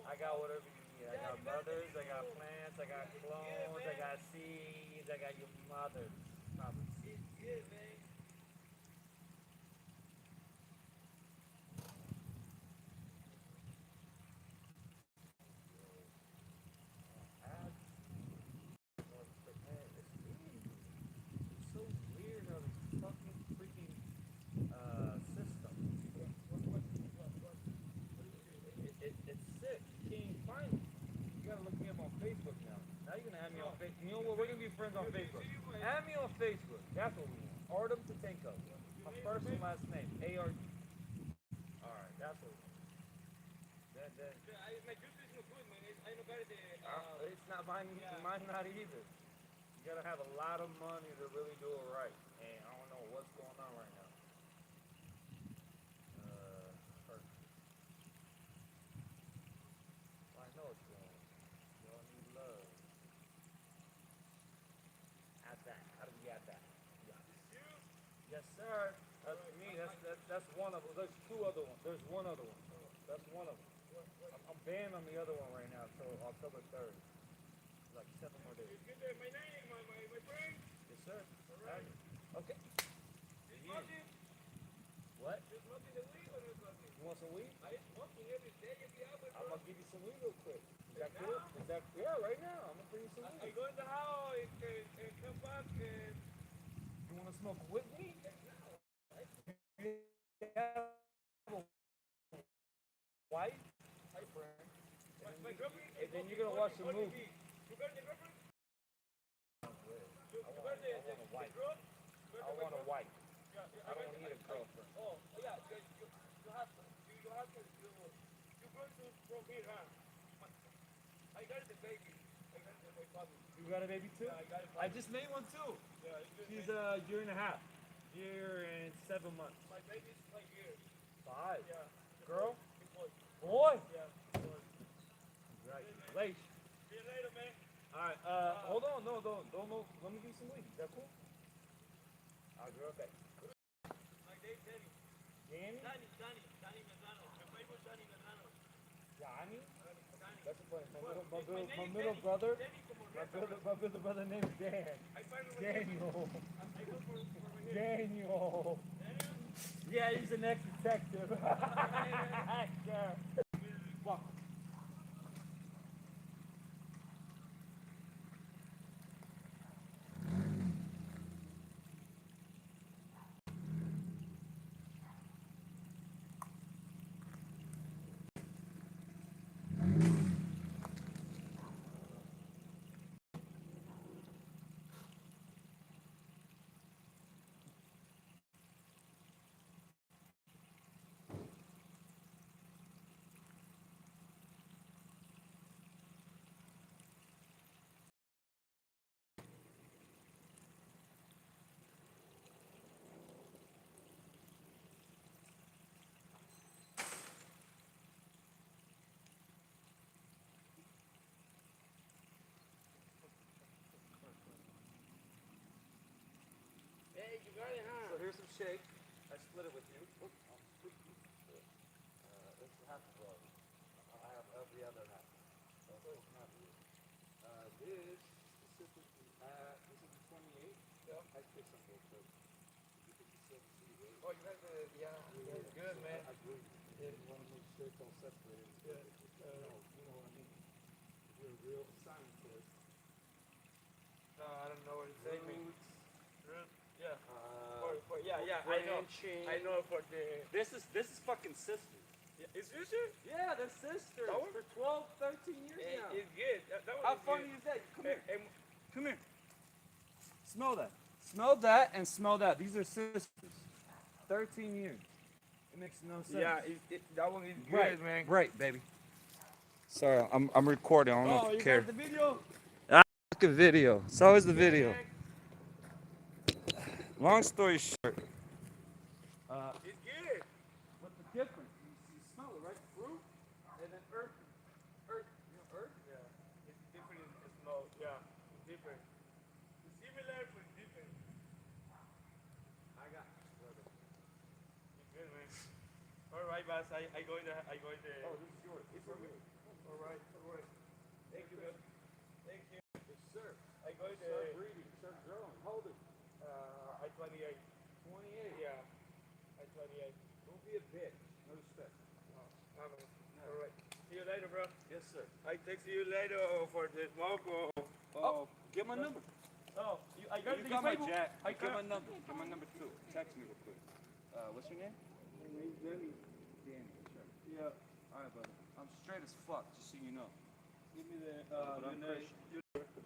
I got whatever you need. I Yeah, got you got the mothers, I got little- plants, I got clones, I man. got seeds, I got your mother's. Probably seeds. It's good, man. Ads. But man, it's weird. It's so weird how this fucking freaking system. It's sick. You can't even find me. You gotta look me up on Facebook now. Now you're gonna add me on Facebook. You know what? We're gonna be friends on Facebook. Add me on Facebook. That's what we want. Artem Tatenko. My first and last name. A-R-D. Alright, that's what we want. Then and then My juice is no good, man. I don't got the. it's not mine. Mine not either. You gotta have a lot of money to really do it right, and I don't know what's going on right now. Perfect. Well, I know it's going on. You all need love. Add that. How do we add that? Yeah. Yes, sir. That's me. That's one of them. There's two other ones. There's one other one. That's one of them. I'm banned on the other one right now till October 3rd. Like 7 more days. My name, my friend. Yes, sir. Alright. Okay. Is smoking? What? You smoking the weed or not smoking? You want some weed? I smoking every day in the hour, I'm bro. gonna give you some weed real quick. Is that cool? Is that yeah? Right now, I'm gonna bring you some I weed. go in the house and come back and. You wanna smoke with me? White? Hi, friend. My girlfriend. And then you're gonna watch the movie. You got the girlfriend? I want a white. Girl? I want a white. Yeah, I don't need a girlfriend. Oh, yeah. You have to. You have to. You go to from here, huh? I got the baby. I got the baby. You got a baby too? Yeah, I got it. I just made one too. Yeah, it's good. She's a year and a half. Year and 7 months. My baby's 5 years. 5. Yeah. Girl? Big boy. Boy? Yeah. Boy. Congratulations. See you later, man. Alright, hold on, no, don't, let me give you some weed. Is that cool? I'll be right back. My name's Danny. Danny? Danny Medrano. My favorite Danny Medrano. Johnny? Danny. That's a funny. My name middle Danny. brother. Danny como My middle brother named Dan. I finally Daniel. I go for my hair. Daniel. Daniel? Yeah, he's an ex-detective. Actor. Fuck. Hey, you got it, huh? So here's some shake. I split it with you. It's half a blow. I have every other half. So it's not you. This specifically, this is the 28. Yeah. I picked some real quick. You get the 78. Oh, you got the, yeah. That's good, So man. I agree. And you want to make sure it's all separated. Yeah. You know what I mean? If you're a real scientist. No, I don't know what it's saying. Roots, Yeah. uh, Yeah, branching. I know for the. This is fucking sisters. Is this it? Yeah, they're sisters That one? for 12, 13 years now. It's good. That one How is funny good. is that? Come here. And Come here. Smell that. Smell that and smell that. These are sisters. 13 years. It makes no sense. yeah, that one is good, Right, man. Right, baby. Sorry, I'm recording. I don't know Oh, if you you care. got the video? Look at video. It's always the video. Man, Long story short. it's good. What's the difference? You smell it, right? Fruit and then earth. Earth. You know earth? Yeah, it's different in smell. Yeah, it's different. It's similar, but different. I got you, brother. It's good, man. All right, boss. I go in the. Oh, this is yours. It's for me. All right. Thank you, man. Thank you. Yes, sir. I go in the. Start breeding. Start growing. Hold it. I 28. 28. Yeah, I 28. Don't be a bitch. No respect. All right. See you later, bro. Yes, sir. I text you later for the smoke or. Oh, get my number. Oh, I got You the got my Facebook. jack. I Get my got. number. Get my number too. Text me real quick. What's your name? Danny. Danny. Sure. Yeah. All right, brother. I'm straight as fuck, just so you know. Give me the. But I'm your name. Christian.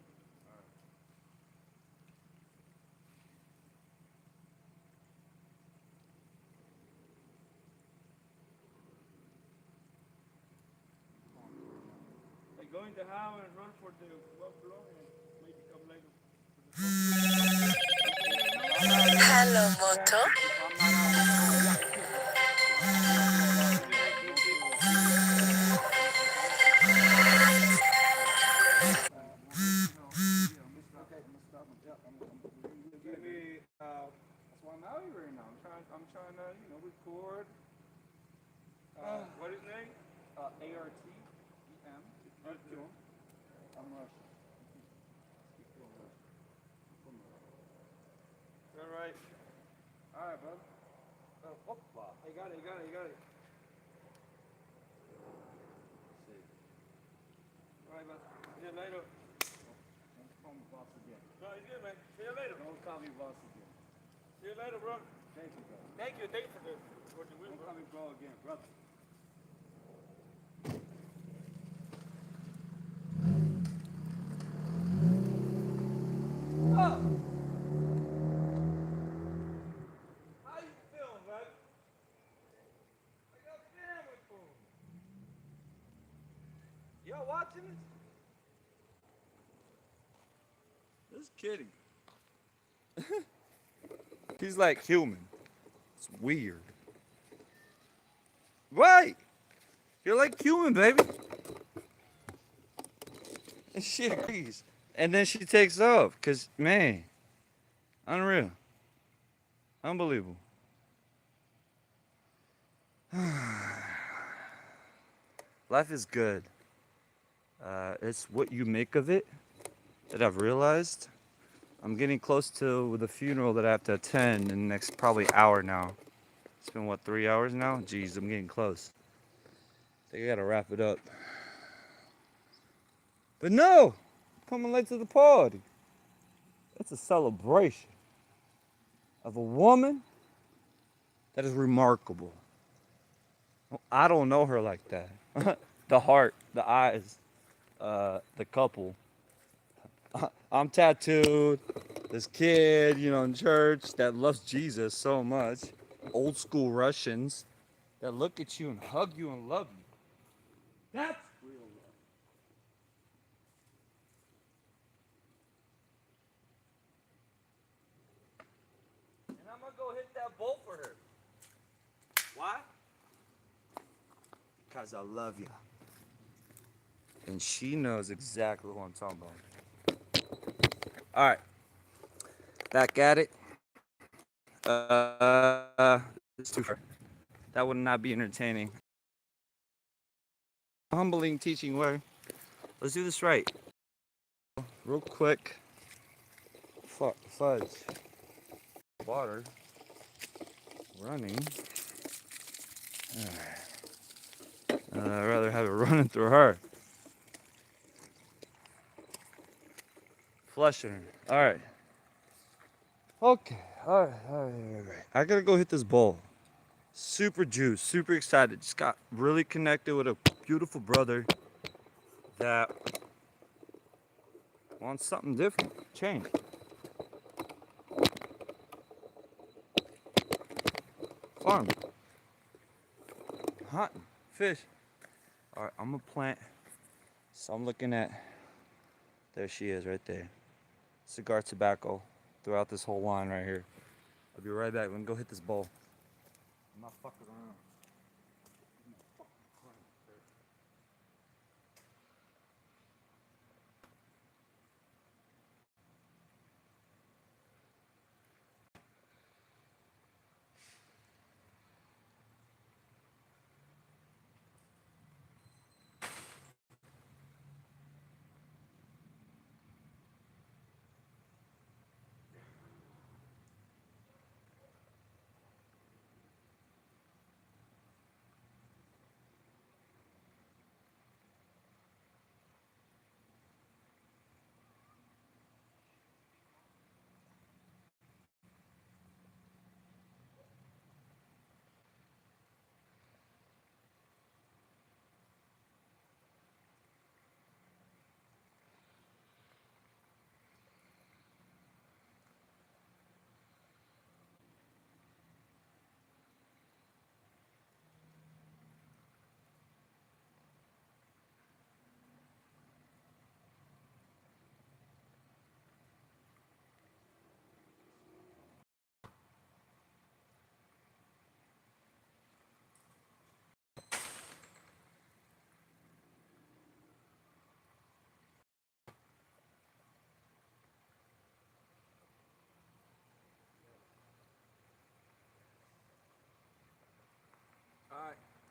Go in the house and run for the buffalo and maybe come later. Hello, Moto. Give me, that's why I'm out here right now. I'm trying to, record. What is his name? ARTEM. I'm Russian. All right. All right, brother. Oppa. I got it. All right, man. See you later. Don't call me boss again. No, it's good, man. See you later. Don't call me boss again. See you later, bro. Thank you, brother. Thank you for the win, Don't bro. call me bro again, brother. How you feeling, man? I got family for me. Y'all watching this? Just kidding. He's like human. It's weird. Right. You're like human, baby. And she agrees. And then she takes off. Because, man, unreal. Unbelievable. Life is good. It's what you make of it that I've realized. I'm getting close to the funeral that I have to attend in the next probably hour now. It's been, what, 3 hours now? Jeez, I'm getting close. I think I gotta wrap it up. But no! Coming late to the party. It's a celebration of a woman that is remarkable. I don't know her like that. The heart, the eyes, the couple. I'm tattooed. This kid, in church that loves Jesus so much. Old school Russians that look at you and hug you and love you. That's real love. And I'm gonna go hit that bolt for her. Why? Because I love you. And she knows exactly what I'm talking about. All right. Back at it. It's too far. That would not be entertaining. Humbling teaching way. Let's do this right. Real quick. Fudge. Water. Running. I'd rather have it running through her. Flushing her. All right. Okay. All right. I gotta go hit this bowl. Super juiced. Super excited. Just got really connected with a beautiful brother that wants something different. Change. Farming. Hunting. Fish. All right. I'm gonna plant. So I'm looking at. There she is right there. Cigar tobacco throughout this whole line right here. I'll be right back. Let me go hit this bowl. I'm not fucking around.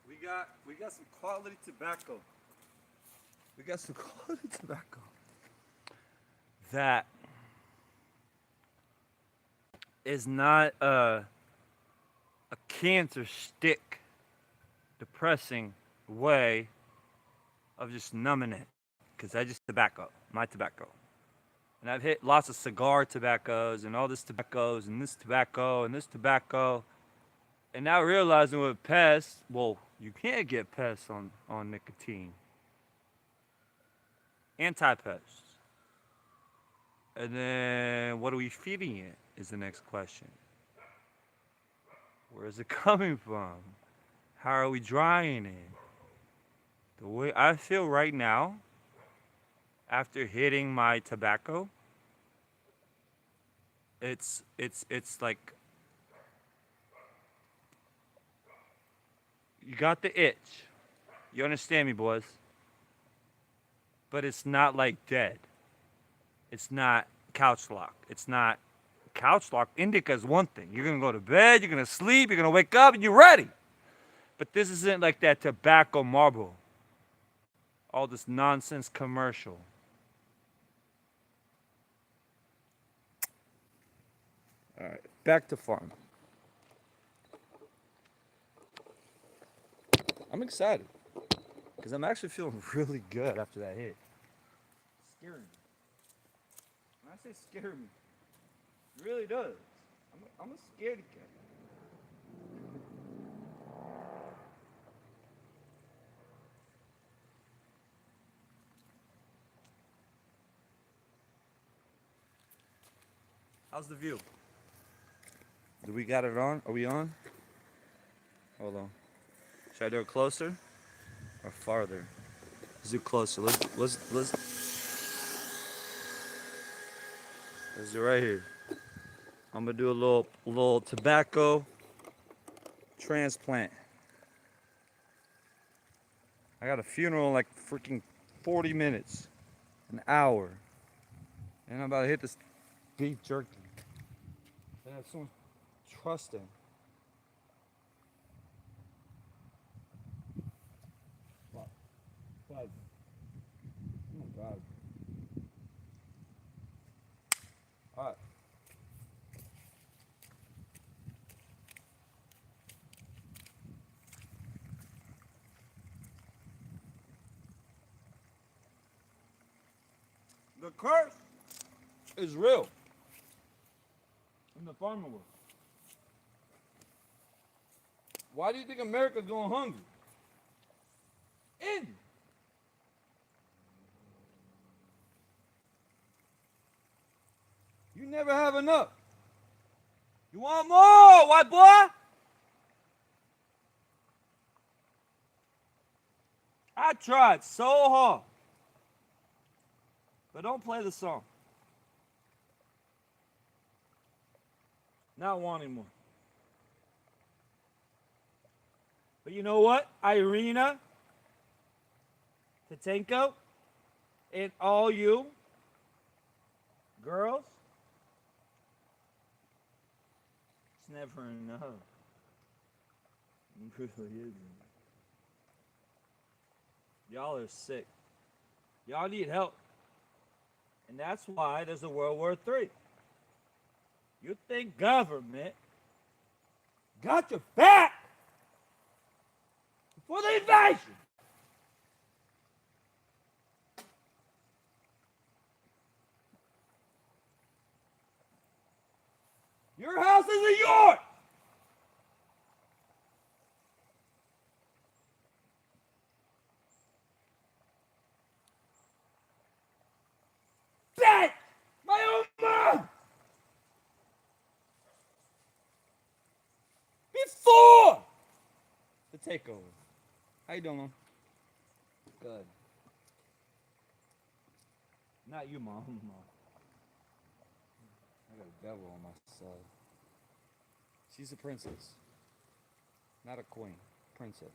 We got some quality tobacco. We got some quality tobacco. That is not a cancer stick depressing way of just numbing it. Because that's just tobacco, my tobacco. And I've hit lots of cigar tobaccos and all this tobaccos and this tobacco and this tobacco. And now realizing with pests, well, you can't get pests on nicotine. Anti-pests. And then what are we feeding it is the next question. Where is it coming from? How are we drying it? The way I feel right now, after hitting my tobacco, it's like you got the itch. You understand me, boys? But it's not like dead. It's not couch lock. It's not couch lock. Indica is one thing. You're gonna go to bed, you're gonna sleep, you're gonna wake up, and you're ready. But this isn't like that tobacco marble. All this nonsense commercial. All right, back to farm. I'm excited because I'm actually feeling really good after that hit. Scaring me. When I say scare me, it really does. I'm a scaredy cat. How's the view? Do we got it on? Are we on? Hold on. Should I do it closer or farther? Let's do closer. Let's do it right here. I'm gonna do a little tobacco transplant. I got a funeral in like freaking 40 minutes, an hour, and I'm about to hit this beef jerky. And I have so much trust in. Wow. Bud. Oh my God. All right. The curse is real in the farming world. Why do you think America's going hungry? Envy. You never have enough. You want more, white boy? I tried so hard. But don't play the song. Not one anymore. But you know what? Irina, Tatenko, and all you girls, it's never enough. It really isn't. Y'all are sick. Y'all need help. And that's why there's a World War III. You think government got your back before the invasion? Your house isn't yours. Bet my own mom. Before the takeover. How you doing, Mom? Good. Not you, Mom. I got a devil on my side. She's a princess. Not a queen. Princess.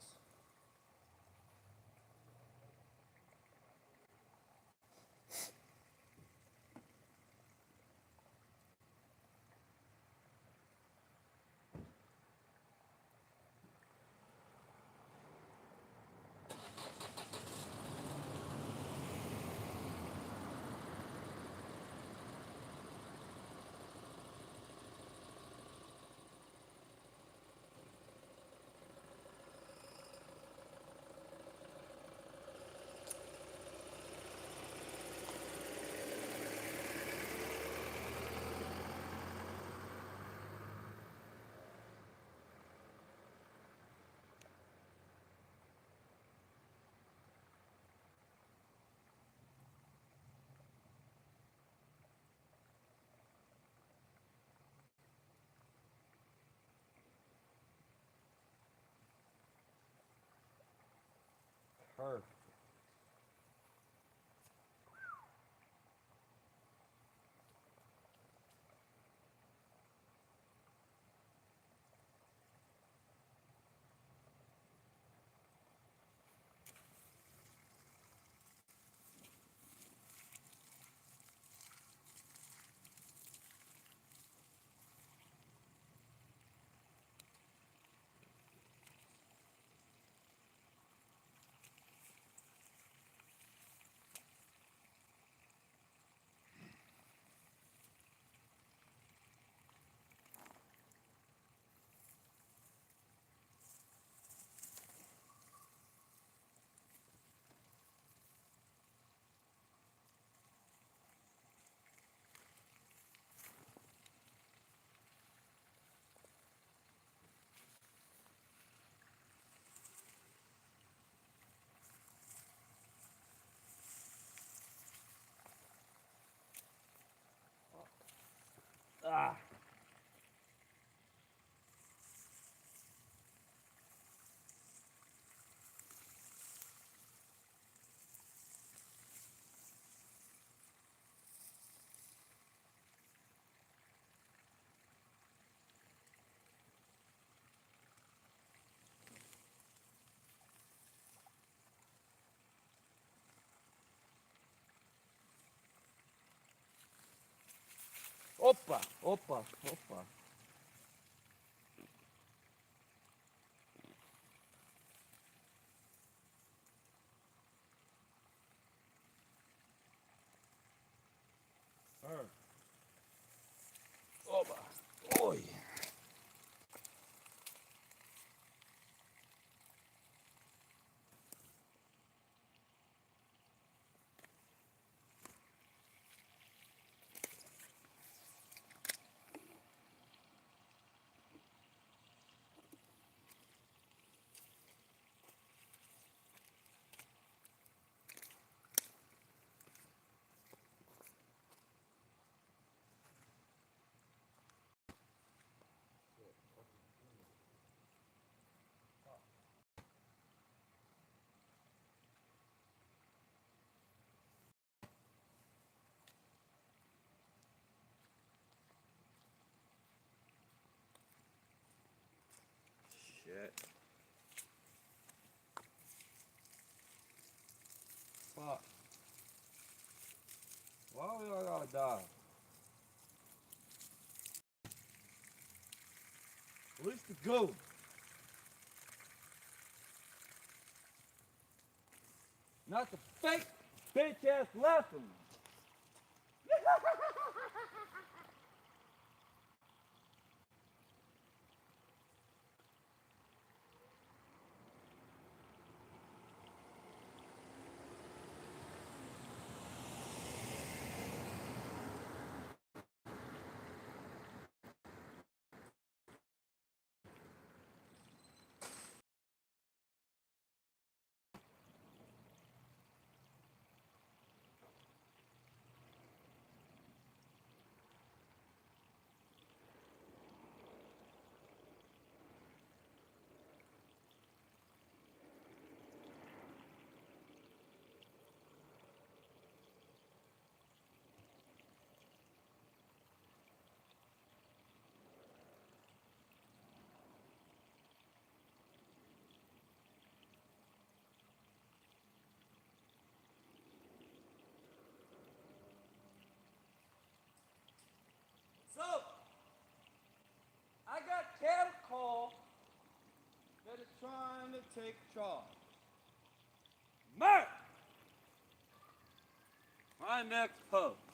Perfect. Ah. Opa, opa, opa. Opa. Oi. Shit. Fuck. Why we all gotta die? Where's the goat? Not the fake bitch ass laughing. So, I got cattle call that is trying to take charge. Mark! My next post.